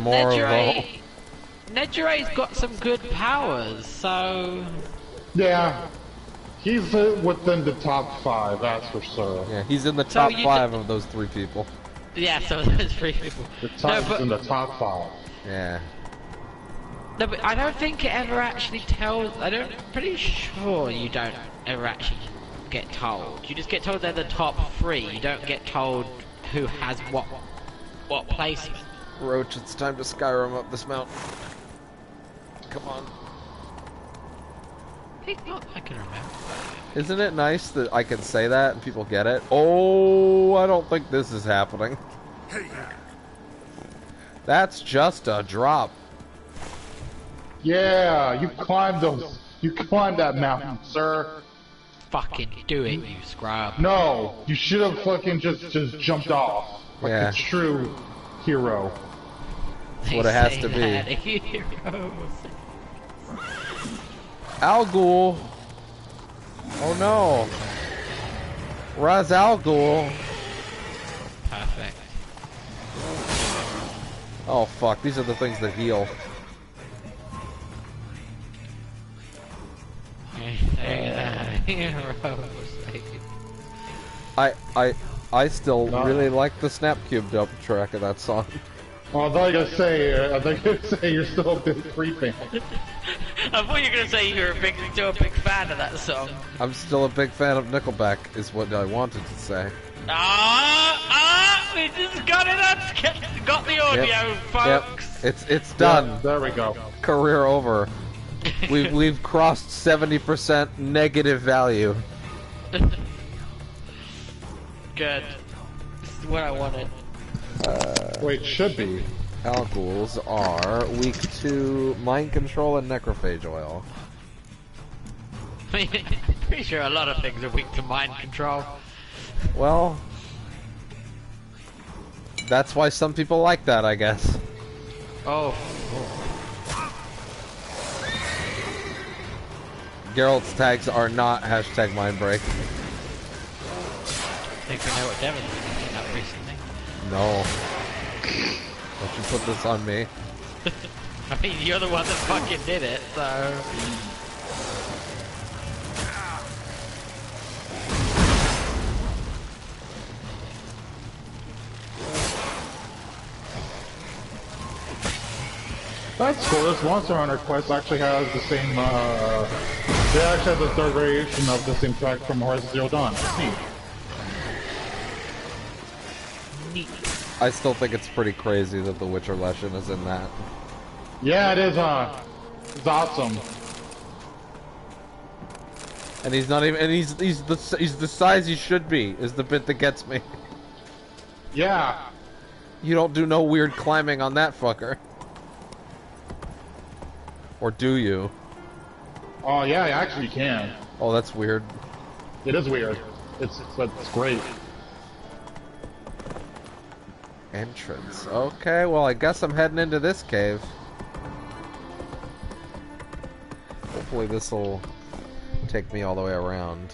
Speaker 2: Nejire's got some good powers, so.
Speaker 12: Yeah, he's within the top 5, that's for sure.
Speaker 1: Yeah, he's in the top 5 of those 3 people.
Speaker 2: Yeah, so there's 3 people.
Speaker 12: The top in the top 5.
Speaker 1: Yeah.
Speaker 2: No, but I don't think it ever actually tells. Pretty sure you don't ever actually get told. You just get told they're the top 3. You don't get told who has what placement.
Speaker 1: Roach, it's time to Skyrim up this mountain. Come on.
Speaker 2: I can remember.
Speaker 1: Isn't it nice that I can say that and people get it? Oh, I don't think this is happening. That's just a drop.
Speaker 12: Yeah, you climbed that mountain, sir.
Speaker 2: Fucking do it, you scrub.
Speaker 12: No, you should have fucking just jumped off like a true hero.
Speaker 1: That's what it has to be. Al Ghul. Oh no. Raz Al Ghul.
Speaker 2: Perfect.
Speaker 1: Oh fuck, these are the things that heal. I still really like the Snap Cube dub track of that song.
Speaker 12: Well, I thought you were gonna say you're still a big Free fan.
Speaker 2: I thought you were gonna say you're still a big fan of that song.
Speaker 1: I'm still a big fan of Nickelback, is what I wanted to say.
Speaker 2: We just got it. Got the audio, folks.
Speaker 1: Yep. It's done.
Speaker 12: Yeah, there we go.
Speaker 1: Career over. We've crossed 70% negative value.
Speaker 2: Good. This is what I wanted.
Speaker 12: Wait, should be.
Speaker 1: Al Ghuls are weak to mind control and necrophage oil.
Speaker 2: Pretty sure a lot of things are weak to mind control.
Speaker 1: Well, that's why some people like that, I guess.
Speaker 2: Oh.
Speaker 1: Geralt's tags are not hashtag mindbreak.
Speaker 2: I think we know what Devin's been looking up recently.
Speaker 1: No. Don't you put this on me.
Speaker 2: I mean, you're the one that fucking did it, so...
Speaker 12: That's cool. This Monster Hunter quest actually has the same, they actually have the third variation of the same track from Horizon Zero Dawn. That's neat.
Speaker 2: Neat.
Speaker 1: I still think it's pretty crazy that the Witcher Lesson is in that.
Speaker 12: Yeah, it is, it's awesome.
Speaker 1: And he's not even, and he's the size he should be, is the bit that gets me.
Speaker 12: Yeah.
Speaker 1: You don't do no weird climbing on that fucker. Or do you?
Speaker 12: Oh yeah, actually you can.
Speaker 1: Oh, that's weird.
Speaker 12: It is weird. It's great.
Speaker 1: Entrance. Okay, well I guess I'm heading into this cave. Hopefully this will take me all the way around.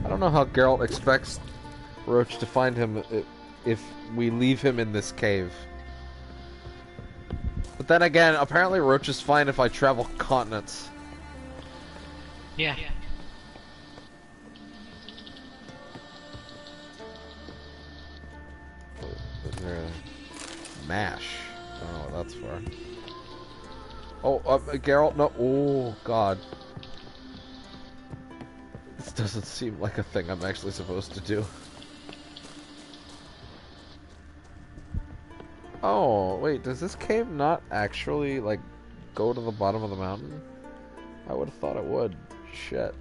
Speaker 1: I don't know how Geralt expects Roach to find him if we leave him in this cave. But then again, apparently Roach is fine if I travel continents.
Speaker 2: Yeah.
Speaker 1: Is there a mash? I don't know what that's for. Oh, Geralt, no. Oh, God. This doesn't seem like a thing I'm actually supposed to do. Oh, wait, does this cave not actually, like, go to the bottom of the mountain? I would have thought it would. Shit.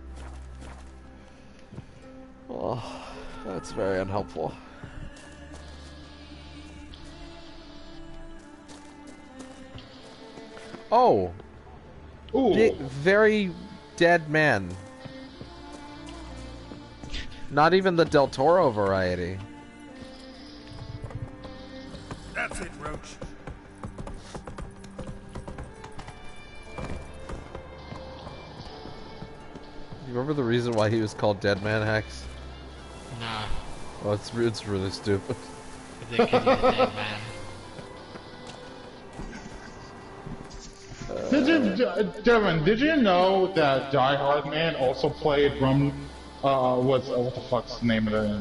Speaker 1: Oh, that's very unhelpful. Oh!
Speaker 12: Ooh.
Speaker 1: Very dead man. Not even the Del Toro variety.
Speaker 7: That's it, Roach.
Speaker 1: You remember the reason why he was called Dead Man, Hex?
Speaker 2: No.
Speaker 1: Well, it's really stupid.
Speaker 2: Is it 'cause he's a dead man?
Speaker 12: Devin, did you know that Die Hard Man also played what the fuck's the name of the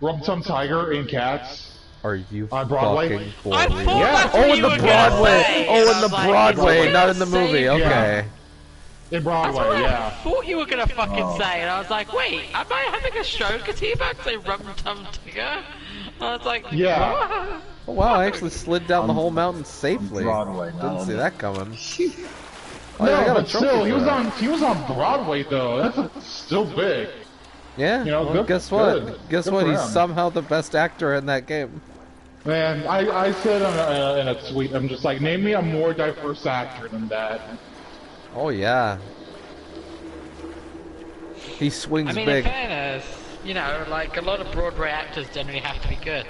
Speaker 12: Rum Tum Tiger in Cats?
Speaker 1: Are you
Speaker 12: on Broadway?
Speaker 1: fucking for
Speaker 2: I
Speaker 1: real?
Speaker 2: thought that's
Speaker 1: Oh,
Speaker 2: what
Speaker 1: in
Speaker 2: you
Speaker 1: the
Speaker 2: were
Speaker 1: Broadway!
Speaker 2: gonna say,
Speaker 1: Oh,
Speaker 2: and
Speaker 1: in
Speaker 2: I
Speaker 1: the
Speaker 2: was like,
Speaker 1: Broadway,
Speaker 2: what
Speaker 1: not
Speaker 2: are
Speaker 1: in the
Speaker 2: you
Speaker 1: movie.
Speaker 2: saying?
Speaker 1: Okay.
Speaker 12: In Broadway,
Speaker 2: That's what
Speaker 12: yeah.
Speaker 2: I thought you were gonna fucking say, and I was like, wait, am I having a stroke? Is he about to say Rum Tum Tigger? I was like,
Speaker 12: Yeah.
Speaker 2: what?
Speaker 1: Oh, wow, I actually slid down the whole mountain safely.
Speaker 6: Broadway,
Speaker 1: Didn't see that coming. Oh,
Speaker 12: No,
Speaker 1: yeah, I got a
Speaker 12: but
Speaker 1: trophy
Speaker 12: still,
Speaker 1: for that.
Speaker 12: he was on Broadway though. That's still big.
Speaker 1: Yeah,
Speaker 12: You know,
Speaker 1: well,
Speaker 12: good-
Speaker 1: guess what?
Speaker 12: good.
Speaker 1: Guess
Speaker 12: Good
Speaker 1: what?
Speaker 12: for
Speaker 1: He's
Speaker 12: him.
Speaker 1: somehow the best actor in that game.
Speaker 12: Man, I said in a tweet, I'm just like, name me a more diverse actor than that.
Speaker 1: Oh, yeah. He swings
Speaker 2: I mean,
Speaker 1: big.
Speaker 2: in fairness, you know, like, a lot of Broadway actors generally have to be good.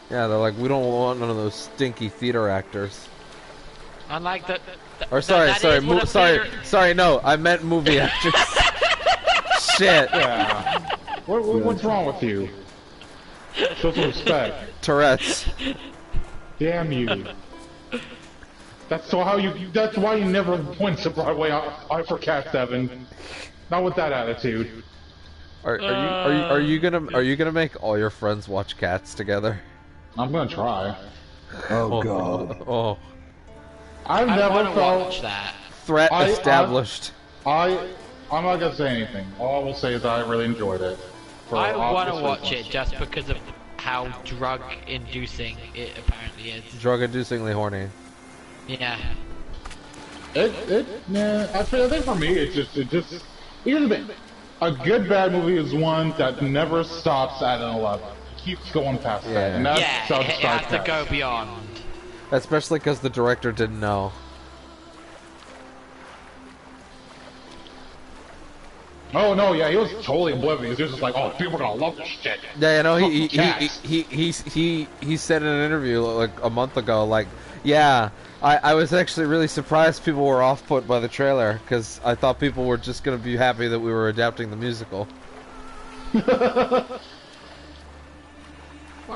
Speaker 1: Yeah, they're like, we don't want none of those stinky theater actors.
Speaker 2: Unlike the
Speaker 1: Or sorry,
Speaker 2: that
Speaker 1: sorry,
Speaker 2: is what a
Speaker 1: sorry,
Speaker 2: theater-
Speaker 1: sorry. No, I meant movie actors. Shit.
Speaker 12: Yeah. What's wrong with you? Show some respect.
Speaker 1: Tourette's.
Speaker 12: Damn you. That's so how you. That's why you never went to Broadway for Cat 7. Not with that attitude.
Speaker 1: Are you gonna make all your friends watch Cats together?
Speaker 12: I'm gonna try.
Speaker 6: Oh god.
Speaker 1: Oh.
Speaker 12: I've
Speaker 2: I
Speaker 12: never
Speaker 2: wanna
Speaker 12: felt
Speaker 2: watch that.
Speaker 1: Threat established.
Speaker 12: I'm not gonna say anything. All I will say is that I really enjoyed it. For
Speaker 2: I want to
Speaker 12: obvious
Speaker 2: watch
Speaker 12: reasons.
Speaker 2: it just because of how drug-inducing it apparently is.
Speaker 1: Drug-inducingly horny.
Speaker 2: Yeah.
Speaker 12: I think for me, it just, here's the thing. A good bad movie is one that never stops at an 11. It keeps going past that. And that's
Speaker 2: Yeah,
Speaker 12: how
Speaker 2: it has to go beyond.
Speaker 1: Especially because the director didn't know.
Speaker 12: Oh no, yeah, he was totally oblivious. He was just like, oh, people are gonna love this shit.
Speaker 1: Yeah, you know,
Speaker 12: Fucking Cats.
Speaker 1: he said in an interview like a month ago, like, Yeah, I was actually really surprised people were off-put by the trailer, because I thought people were just going to be happy that we were adapting the musical.
Speaker 2: What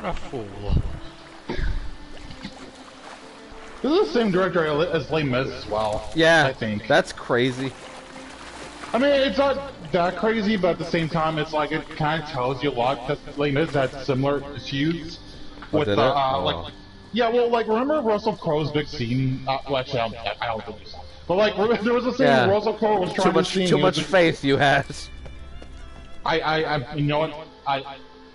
Speaker 2: a fool.
Speaker 12: This is the same director as Les Mis as well.
Speaker 1: Yeah,
Speaker 12: I think.
Speaker 1: That's crazy.
Speaker 12: I mean, it's not that crazy, but at the same time, it's like it kind of tells you a lot, because Les Mis had similar issues with like... Yeah, well, like, remember Russell Crowe's big scene? Well, actually, I don't think so. But, like, there was a scene where Russell Crowe was trying to sing...
Speaker 1: Too much faith you had.
Speaker 12: You know what?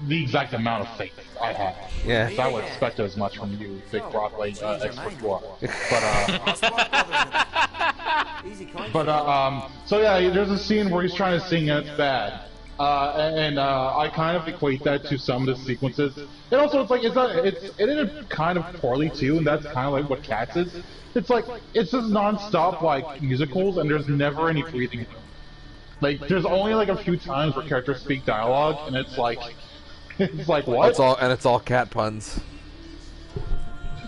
Speaker 12: The exact amount of faith I have.
Speaker 1: Yeah.
Speaker 12: So I would expect as much from you, big Broadway expert you are. So yeah, there's a scene where he's trying to sing and it's bad. I kind of equate that to some of the sequences. And also, it's like, it ended kind of poorly too, and that's kind of like what Cats is. It's like, it's just non-stop, like, musicals, and there's never any breathing room. Like, there's only like a few times where characters speak dialogue, and it's like what?
Speaker 1: It's all cat puns.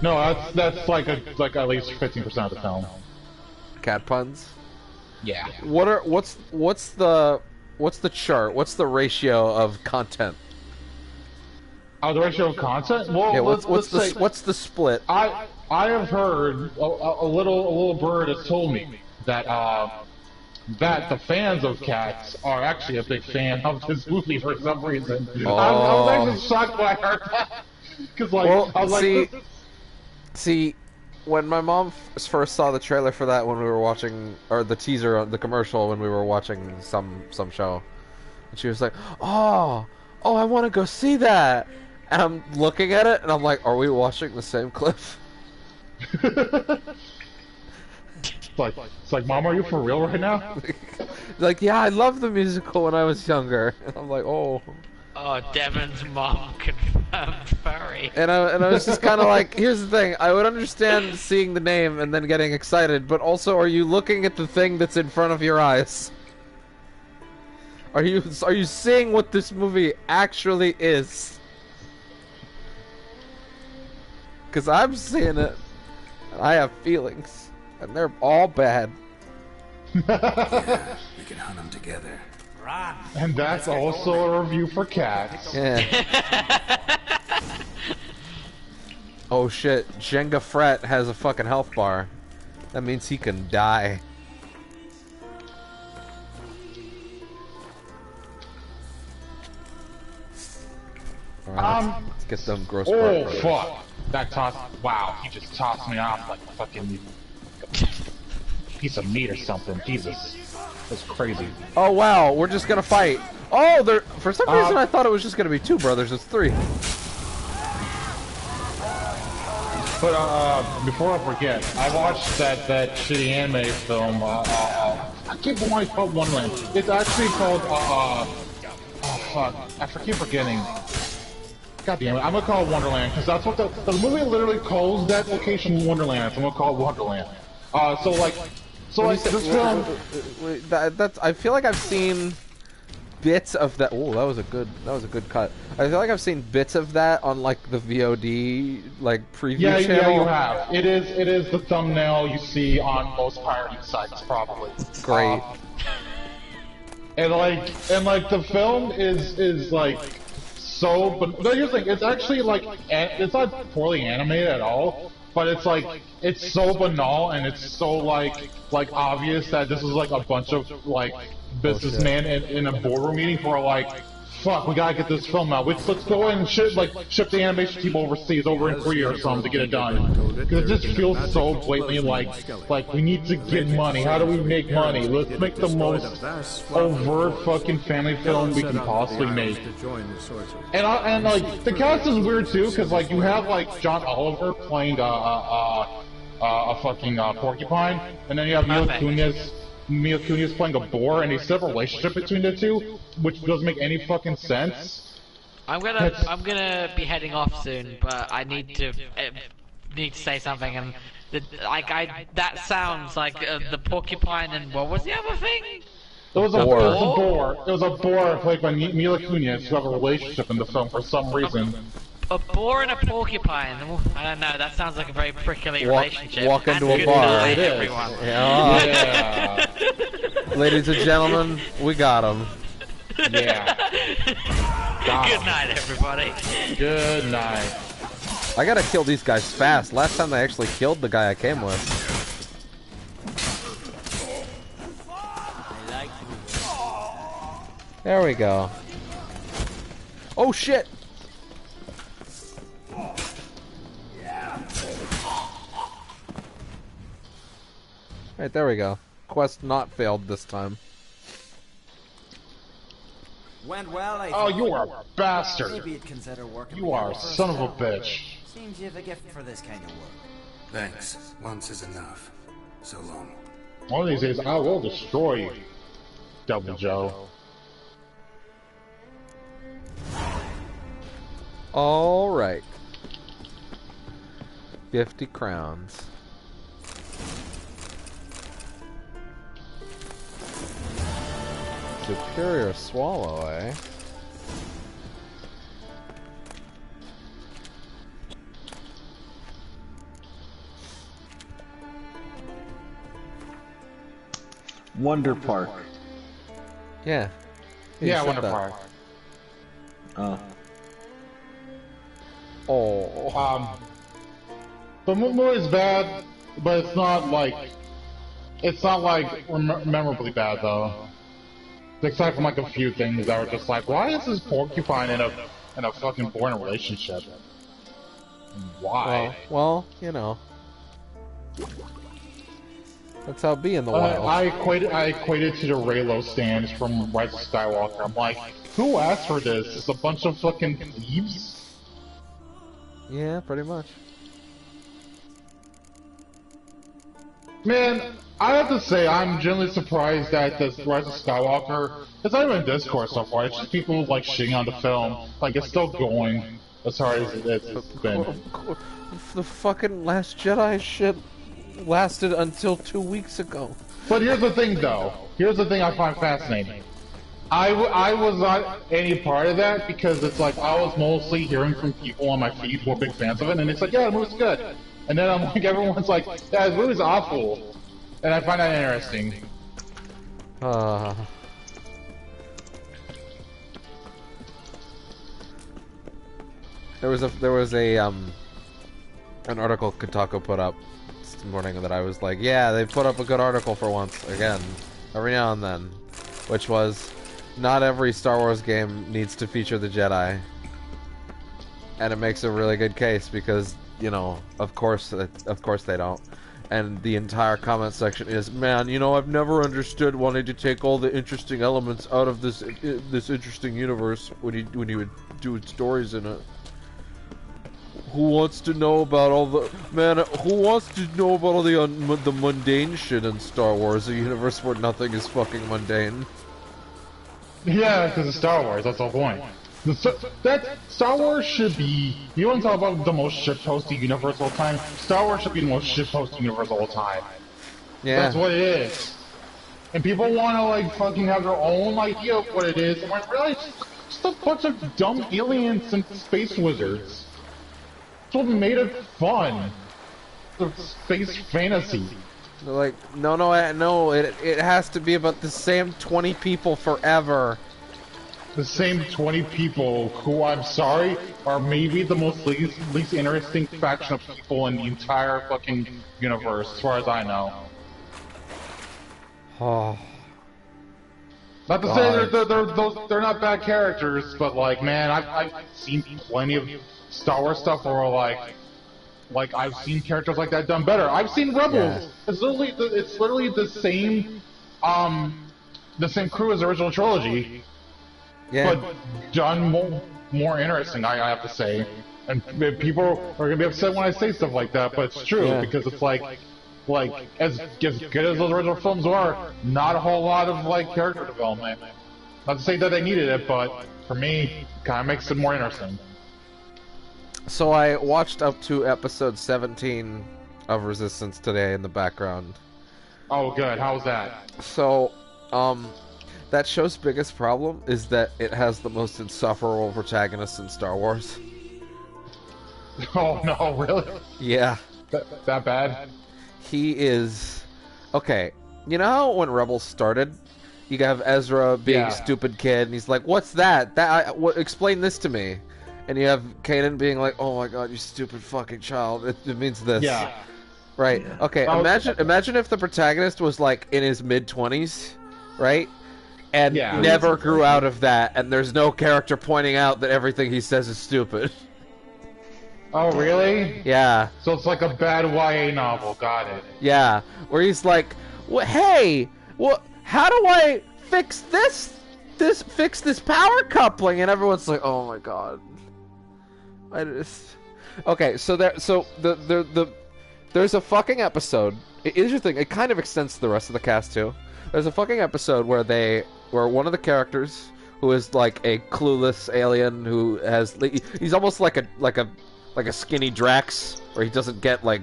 Speaker 12: No, that's like at least 15% of the film.
Speaker 1: Cat puns?
Speaker 12: Yeah.
Speaker 1: What's the chart? What's the ratio of content?
Speaker 12: The ratio of content? Well,
Speaker 1: yeah, what's the split?
Speaker 12: I have heard a little bird has told me that that the fans of Cats are actually a big fan of this movie for some reason.
Speaker 1: Oh.
Speaker 12: I was actually shocked when I heard that. Because, like, I was
Speaker 1: see, when my mom first saw the trailer for that when we were watching, or the teaser, the commercial when we were watching some show, and she was like, oh, I want to go see that. And I'm looking at it, and I'm like, are we watching the same clip?
Speaker 12: It's like, Mom, are you for real right now?
Speaker 1: Like, yeah, I loved the musical when I was younger. And I'm like, oh.
Speaker 2: Oh, Devin's mom confirmed furry.
Speaker 1: And I was just kind of like, here's the thing. I would understand seeing the name and then getting excited, but also, are you looking at the thing that's in front of your eyes? Are you seeing what this movie actually is? Because I'm seeing it, and I have feelings. And they're all bad.
Speaker 4: Yeah, we can hunt them together.
Speaker 12: And that's also a review for Cats.
Speaker 1: Yeah. Oh shit, Jenga Fret has a fucking health bar. That means he can die. Alright, let's get them gross
Speaker 12: Oh fuck! That wow, he just tossed me off like a fucking piece of meat or something. Jesus. That's crazy.
Speaker 1: Oh wow, we're just gonna fight. Oh, for some reason I thought it was just gonna be 2 brothers. It's 3.
Speaker 12: But before I forget, I watched that shitty anime film. I keep wanting to call it Wonderland. It's actually called oh fuck, I keep forgetting. God damn it, I'm gonna call it Wonderland because that's what the movie literally calls that location Wonderland. So I'm gonna call it Wonderland. This film.
Speaker 1: That's. I feel like I've seen bits of that. Oh, that was a good cut. I feel like I've seen bits of that on like the VOD like preview channel.
Speaker 12: Yeah, you have. It is the thumbnail you see on most pirating sites, probably.
Speaker 1: Great.
Speaker 12: And the film is like so. But here's the thing: it's actually like it's not poorly animated at all. But it's so banal and it's so like obvious that this is like a bunch of like businessmen in a boardroom meeting who are like, fuck, we gotta get this film out. Let's go ahead and ship the animation team overseas, over in Korea or something to get it done. Because it just feels so blatantly like we need to get money. How do we make money? Let's make the most overt fucking family film we can possibly make. And like the cast is weird too, because like you have like John Oliver playing a fucking porcupine, and then you have Mila Kunis playing a boar, and they set up a relationship between the two, which doesn't make any fucking sense.
Speaker 2: I'm gonna be heading off soon, but I need to say something, and that sounds like the porcupine, and what was the other thing?
Speaker 12: It was a boar. It was a boar played by Mila Kunis who have a relationship in the film for some reason.
Speaker 2: A boar and a porcupine. Oh, I don't know. That sounds like a very prickly relationship.
Speaker 1: Walk into
Speaker 2: And
Speaker 1: a
Speaker 2: good
Speaker 1: bar.
Speaker 2: night,
Speaker 1: It is.
Speaker 2: everyone.
Speaker 1: Yeah. Ladies and gentlemen, we got him.
Speaker 12: Yeah.
Speaker 2: Good night, everybody.
Speaker 12: Good night.
Speaker 1: I gotta kill these guys fast. Last time I actually killed the guy I came with. There we go. Oh shit! Right, there we go. Quest not failed this time.
Speaker 11: Went well, I
Speaker 12: Oh,
Speaker 11: think.
Speaker 12: you are a bastard.
Speaker 11: Maybe you'd consider working
Speaker 12: You are a
Speaker 11: together
Speaker 12: son of a
Speaker 11: first.
Speaker 12: bitch.
Speaker 11: Seems you have a gift for this kind of work.
Speaker 4: Thanks. Once is enough. So long.
Speaker 12: One of these days, I will destroy you, Double Joe.
Speaker 1: Alright. 50 crowns. Superior swallow, eh?
Speaker 6: Wonder Park.
Speaker 1: Yeah. You
Speaker 12: Yeah,
Speaker 1: said
Speaker 12: Wonder
Speaker 1: that.
Speaker 12: Park.
Speaker 1: Oh.
Speaker 12: The movie is bad, but it's not like memorably bad though. Except from like a few things that were just like, why is this porcupine in a fucking boring relationship? Why?
Speaker 1: Well, you know. That's how it be in the wild.
Speaker 12: I equated to the Raylo stands from Rise of Skywalker. I'm like, who asked for this? It's a bunch of fucking plebes?
Speaker 1: Yeah, pretty much.
Speaker 12: Man, I have to say, I'm genuinely surprised that this Rise of Skywalker, it's not even discourse so far, it's just people like shitting on the film. Like, it's still going as hard as it's been.
Speaker 1: The fucking Last Jedi shit lasted until 2 weeks ago.
Speaker 12: But here's the thing, though. Here's the thing I find fascinating. I was not any part of that because it's like I was mostly hearing from people on my feed who are big fans of it, and it's like, yeah, the movie's good. And then I'm like, everyone's like, yeah, the movie's awful. And I find that interesting.
Speaker 1: There was an article Kotaku put up this morning that I was like, yeah, they put up a good article for once, again, every now and then, which was, not every Star Wars game needs to feature the Jedi. And it makes a really good case because, you know, of course they don't. And the entire comment section is, man, you know, I've never understood wanting to take all the interesting elements out of this interesting universe when you would do stories in it. Who wants to know about all the the mundane shit in Star Wars, a universe where nothing is fucking mundane?
Speaker 12: Yeah, because it's Star Wars, that's the whole point. That Star Wars should be. You want to talk about the most shitposty universe of all time? Star Wars should be the most shitposty universe of all time.
Speaker 1: Yeah,
Speaker 12: that's what it is. And people want to like fucking have their own idea of what it is, when really it's just a bunch of dumb aliens and space wizards. That's what made it fun. The space fantasy.
Speaker 1: They're like, no, it has to be about the same 20 people forever.
Speaker 12: The same 20 people who, I'm sorry, are maybe the most least interesting faction of people in the entire fucking universe, as far as I know.
Speaker 1: Oh.
Speaker 12: Not to say they're not bad characters, but like, man, I've seen plenty of Star Wars stuff where like I've seen characters like that done better. I've seen Rebels. Yeah. It's literally the same crew as the original trilogy.
Speaker 1: Yeah.
Speaker 12: But done more interesting, I have to say. And people are gonna be upset when I say stuff like that, but it's true because it's like as good as those original films are, not a whole lot of like character development. Not to say that they needed it, but for me, it kind of makes it more interesting.
Speaker 1: So I watched up to episode 17 of Resistance today in the background.
Speaker 12: Oh, good. How was that?
Speaker 1: So, that show's biggest problem is that it has the most insufferable protagonist in Star Wars.
Speaker 12: Oh no, really?
Speaker 1: Yeah.
Speaker 12: That bad?
Speaker 1: He is... Okay, you know how when Rebels started, you have Ezra being a stupid kid, and he's like, what's that? Explain this to me. And you have Kanan being like, oh my god, you stupid fucking child, it means this.
Speaker 12: Yeah.
Speaker 1: Right, okay, imagine if the protagonist was like in his mid-20s, right? And never grew out of that, and there's no character pointing out that everything he says is stupid.
Speaker 12: Oh, really?
Speaker 1: Yeah.
Speaker 12: So it's like a bad YA novel, got it.
Speaker 1: Yeah, where he's like, hey, how do I fix fix this power coupling? And everyone's like, oh my god. Okay, so there's a fucking episode. Here's your thing, it kind of extends to the rest of the cast too. There's a fucking episode where one of the characters, who is like a clueless alien who he's almost like a skinny Drax, where he doesn't get like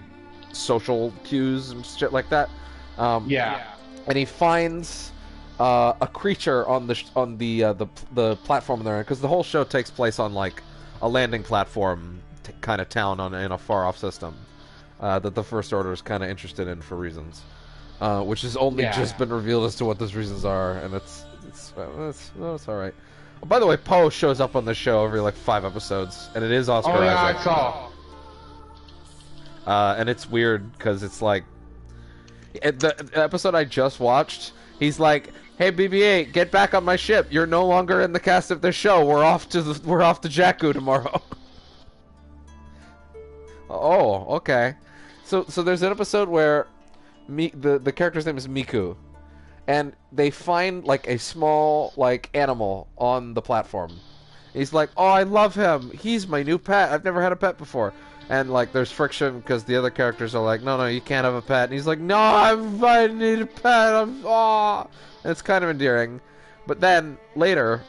Speaker 1: social cues and shit like that. And he finds a creature on the platform there, because the whole show takes place on like a landing platform kind of town in a far off system that the First Order is kind of interested in for reasons, which has only just been revealed as to what those reasons are, and it's all right. Oh, by the way, Poe shows up on the show every like 5 episodes, and it is Oscar Isaac.
Speaker 12: I saw.
Speaker 1: And it's weird because it's like the episode I just watched. He's like, "Hey, BB-8, get back on my ship. You're no longer in the cast of this show. We're off to Jakku tomorrow." Oh, okay. So there's an episode where the character's name is Miku, and they find like a small like animal on the platform. He's like, "Oh, I love him. He's my new pet. I've never had a pet before." And like there's friction because the other characters are like, "No, you can't have a pet." And he's like, "No, I need a pet. And it's kind of endearing. But then later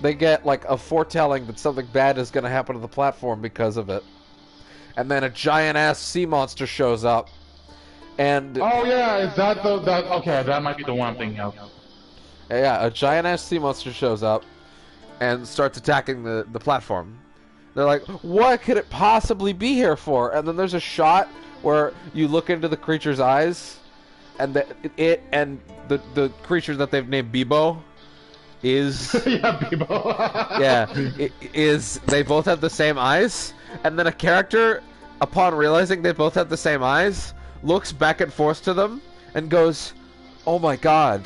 Speaker 1: they get like a foretelling that something bad is going to happen to the platform because of it. And then a giant ass sea monster shows up. And
Speaker 12: oh yeah, is that okay, that might be the one I'm thinking of.
Speaker 1: Yeah, a giant ass sea monster shows up and starts attacking the platform. They're like, what could it possibly be here for? And then there's a shot where you look into the creature's eyes, and the creature that they've named Bebo is
Speaker 12: Bebo.
Speaker 1: They both have the same eyes, and then a character, upon realizing they both have the same eyes, looks back and forth to them and goes, "Oh my god,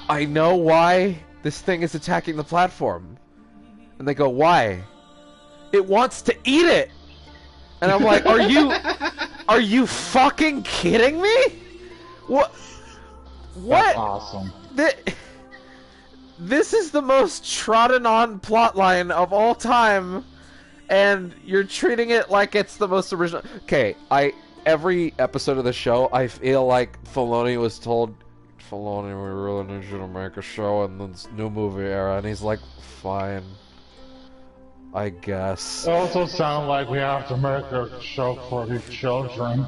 Speaker 1: I know why this thing is attacking the platform." And they go, "Why?" "It wants to eat it." And I'm like, are you fucking kidding me? What?
Speaker 12: That's awesome.
Speaker 1: This is the most trodden on plotline of all time, and you're treating it like it's the most original. Okay, every episode of the show, I feel like Filoni was told, "Filoni, we really need you to make a show in this new movie era," and he's like, "Fine, I guess."
Speaker 12: It also sounds like we have to make a show for the children.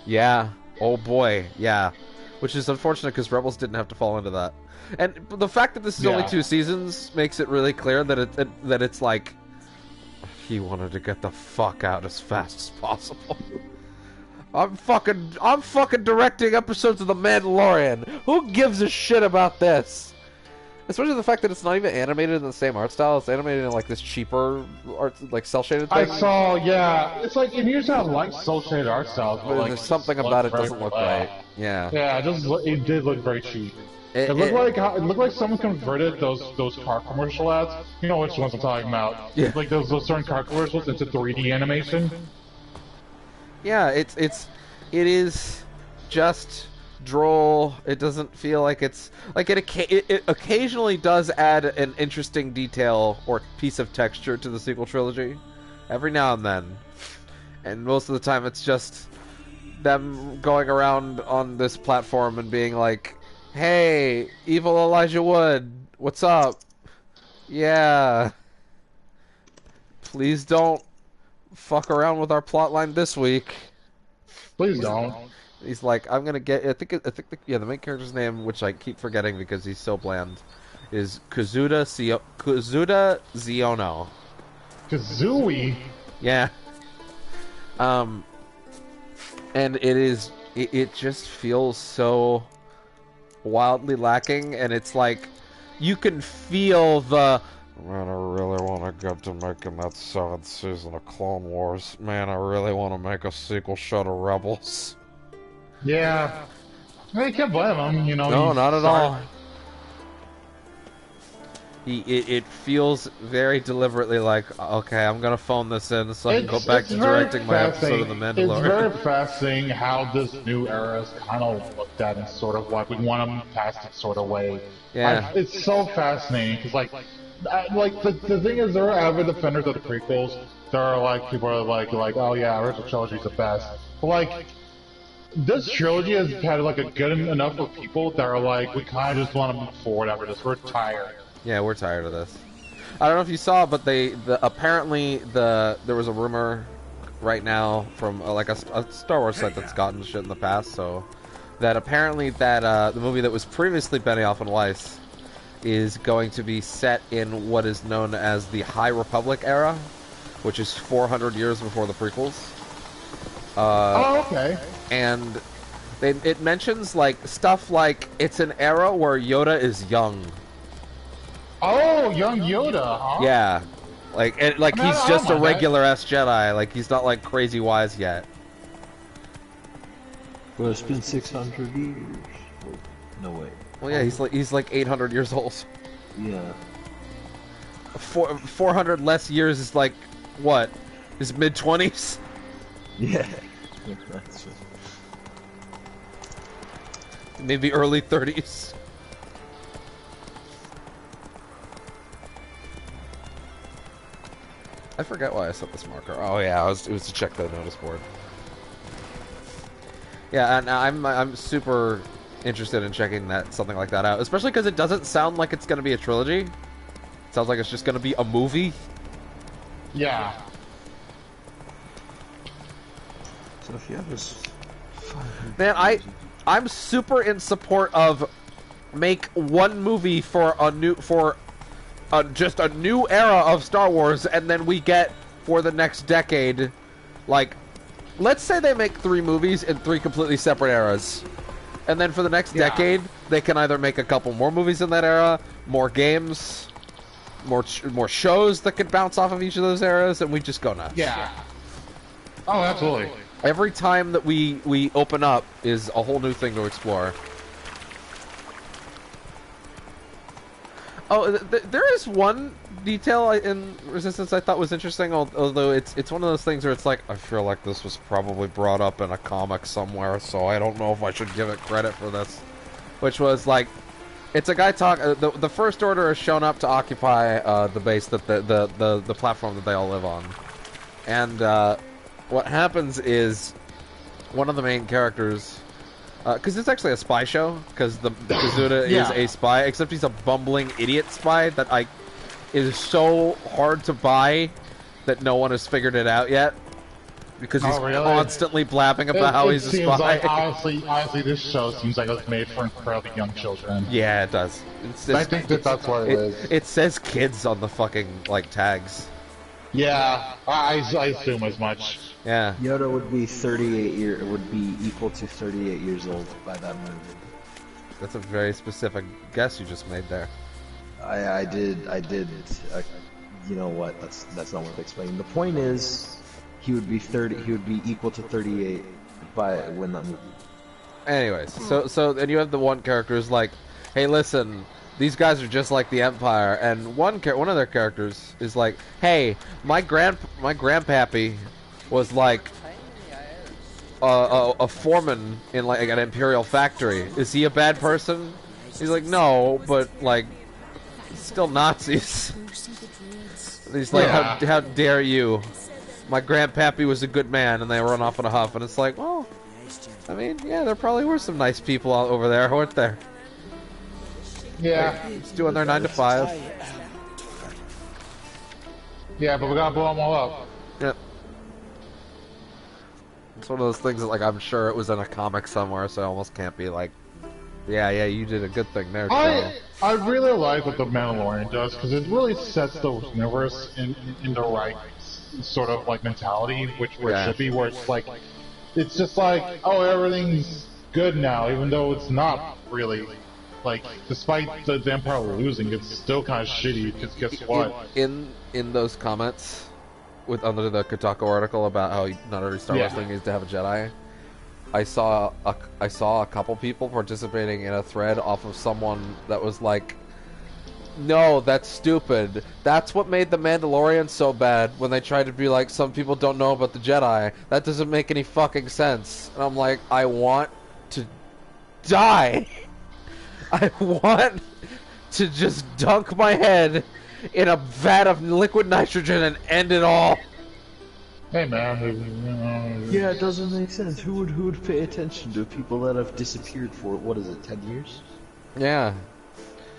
Speaker 1: Yeah. Oh boy. Yeah. Which is unfortunate because Rebels didn't have to fall into that. And the fact that this is only 2 seasons makes it really clear that it's like he wanted to get the fuck out as fast as possible. I'm fucking directing episodes of The Mandalorian. Who gives a shit about this? Especially the fact that it's not even animated in the same art style. It's animated in like this cheaper art, like cel-shaded thing.
Speaker 12: I saw, yeah. It's like, it usually have like cel-shaded art styles, but like,
Speaker 1: there's something about it doesn't look right. Yeah.
Speaker 12: Yeah, it did look very cheap. It looked like someone converted those car commercial ads. You know which ones I'm talking about?
Speaker 1: Yeah.
Speaker 12: Like those certain car commercials into 3D animation.
Speaker 1: Yeah, it is just droll. It doesn't feel like it's like it occasionally does add an interesting detail or piece of texture to the sequel trilogy every now and then, and most of the time it's just them going around on this platform and being like, "Hey, evil Elijah Wood, what's up? Yeah, please don't fuck around with our plotline this week.
Speaker 12: Please don't."
Speaker 1: He's like, "I'm gonna get." I think the main character's name, which I keep forgetting because he's so bland, is Kazuda Ziono.
Speaker 12: Kazooie.
Speaker 1: Yeah. And it just feels so wildly lacking, and it's like you can feel the man, I really want to get to making that 7th season of Clone Wars. Man, I really want to make a sequel show to Rebels.
Speaker 12: Yeah. You can't blame him, you know.
Speaker 1: No, not at all. It feels very deliberately like, okay, I'm gonna phone this in so I can go back to directing my episode of The Mandalorian.
Speaker 12: It's very fascinating how this new era is kind of looked at in sort of like we want them past it sort of way.
Speaker 1: Yeah.
Speaker 12: It's so fascinating because like the thing is, there are avid defenders of the prequels. There are like people are like oh yeah, original trilogy is the best. But like this trilogy has had like a good enough of people that are like we kind of just want to move forward after this. We're tired.
Speaker 1: Yeah, we're tired of this. I don't know if you saw, but apparently there was a rumor right now from like a Star Wars site that's gotten shit in the past, so that apparently that the movie that was previously Benioff and Weiss is going to be set in what is known as the High Republic era, which is 400 years before the prequels.
Speaker 12: Oh, okay.
Speaker 1: And it mentions like stuff like it's an era where Yoda is young.
Speaker 12: Oh, young Yoda, huh?
Speaker 1: Yeah, like he's just a regular ass Jedi. Like he's not like crazy wise yet.
Speaker 6: Well, it's been 600 years. Wait, no way.
Speaker 1: Well, yeah, he's like 800 years old.
Speaker 6: Yeah.
Speaker 1: 400 less years is like what? His mid-20s?
Speaker 6: Yeah. That's just...
Speaker 1: Maybe early 30s. I forget why I set this marker. Oh yeah, it was to check the notice board. Yeah, and I'm super interested in checking something like that out, especially because it doesn't sound like it's going to be a trilogy. It sounds like it's just going to be a movie.
Speaker 12: Yeah.
Speaker 6: So if you have this,
Speaker 1: man, I'm super in support of make one movie for just a new era of Star Wars, and then we get for the next decade, like, let's say they make 3 movies in 3 completely separate eras, and then for the next decade, they can either make a couple more movies in that era, more games, more shows that could bounce off of each of those eras, and we just go nuts.
Speaker 12: Yeah. Oh, absolutely.
Speaker 1: Every time that we open up is a whole new thing to explore. Oh, there is one detail in Resistance I thought was interesting, although it's one of those things where it's like, I feel like this was probably brought up in a comic somewhere, so I don't know if I should give it credit for this. Which was like, it's a guy the First Order has shown up to occupy the base, that the platform that they all live on. And what happens is, one of the main characters... because it's actually a spy show, because the Kazuda is a spy, except he's a bumbling idiot spy that it is so hard to buy that no one has figured it out yet. Because he's constantly blabbing about how he's a spy.
Speaker 12: Like, honestly, this show seems like it was made for incredibly young children.
Speaker 1: Yeah, it does.
Speaker 12: I think that's what it is.
Speaker 1: It says kids on the fucking, like, tags.
Speaker 12: Yeah, I assume as much.
Speaker 1: Yeah.
Speaker 6: Yoda would be would be equal to 38 years old by that movie.
Speaker 1: That's a very specific guess you just made there.
Speaker 6: I did. You know what? That's not worth explaining. The point is, he would be equal to 38 by when that movie.
Speaker 1: Anyways, so then you have the one character who's like, hey, listen, these guys are just like the Empire, and one of their characters is like, hey, my grandpappy was like a foreman in like an Imperial factory. Is he a bad person? He's like, no, but like, still Nazis. He's like, how dare you? My grandpappy was a good man, and they run off in a huff. And it's like, well, I mean, yeah, there probably were some nice people out over there, weren't there?
Speaker 12: Yeah.
Speaker 1: Just doing their 9 to 5.
Speaker 12: Yeah, but we gotta blow them all up.
Speaker 1: Yep. It's one of those things that, like, I'm sure it was in a comic somewhere, so I almost can't be like, yeah, you did a good thing there,
Speaker 12: I really like what The Mandalorian does, because it really sets the universe in the right sort of like mentality, where it should be, where it's like, it's just like, oh, everything's good now, even though it's not really. Like, despite the Empire losing, it's still kind of shitty, because guess what?
Speaker 1: In those comments, under the Kotaku article about how not every Star Wars thing needs to have a Jedi, I saw a couple people participating in a thread off of someone that was like, no, that's stupid. That's what made The Mandalorian so bad, when they tried to be like, some people don't know about the Jedi. That doesn't make any fucking sense. And I'm like, I want to die. I want to just dunk my head in a vat of liquid nitrogen and end it all.
Speaker 12: Hey man,
Speaker 6: yeah, it doesn't make sense. Who would pay attention to people that have disappeared for, what is it, 10 years?
Speaker 1: Yeah.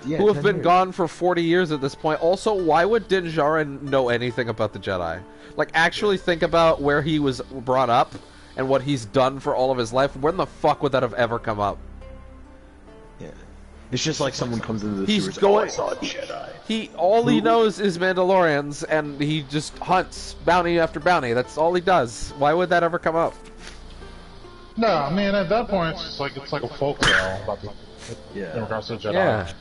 Speaker 6: Yeah,
Speaker 1: who have been gone for 40 years at this point. Also, why would Din Djarin know anything about the Jedi? Like, actually think about where he was brought up and what he's done for all of his life. When the fuck would that have ever come up?
Speaker 6: Yeah. It's just like someone comes into the sewers, I saw a Jedi.
Speaker 1: All he knows is Mandalorians, and he just hunts bounty after bounty. That's all he does. Why would that ever come up?
Speaker 12: No, I mean, at that point, it's like a folktale about in regards to the Jedi.
Speaker 6: Yeah.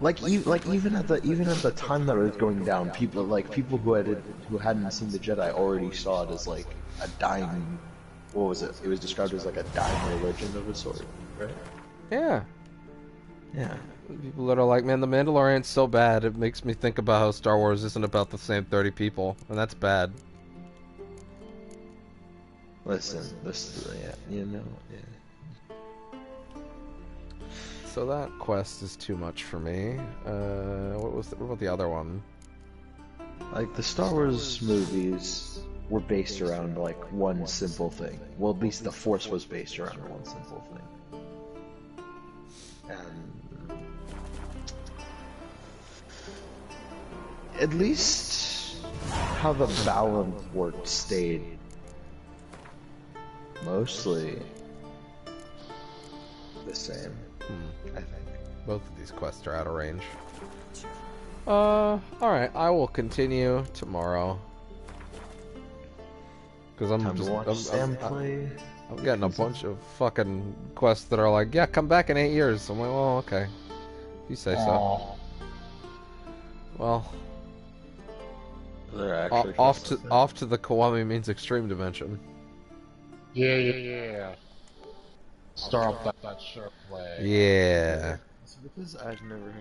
Speaker 6: Like even at the time that it was going down, people who hadn't seen the Jedi already saw it as like a dying. What was it? It was described as like a dying religion of a sort, right?
Speaker 1: Yeah.
Speaker 6: Yeah.
Speaker 1: People that are like, man, the Mandalorian's so bad, it makes me think about how Star Wars isn't about the same 30 people, and that's bad.
Speaker 6: Listen, yeah.
Speaker 1: So that quest is too much for me. What about the other one?
Speaker 6: Like, the Star Wars movies were based around, like, one simple thing. Well, at least the Force was based around one simple thing. And at least how the balance worked stayed mostly the same. I think.
Speaker 1: Both of these quests are out of range. Alright, I will continue tomorrow. Because I'm getting a bunch of fucking quests that are like, yeah, come back in 8 years. I'm like, well, okay. If you say so. Well, off to the Kiwami means extreme dimension.
Speaker 12: Yeah. Start up that sharp play.
Speaker 1: Yeah.
Speaker 6: It's because I've never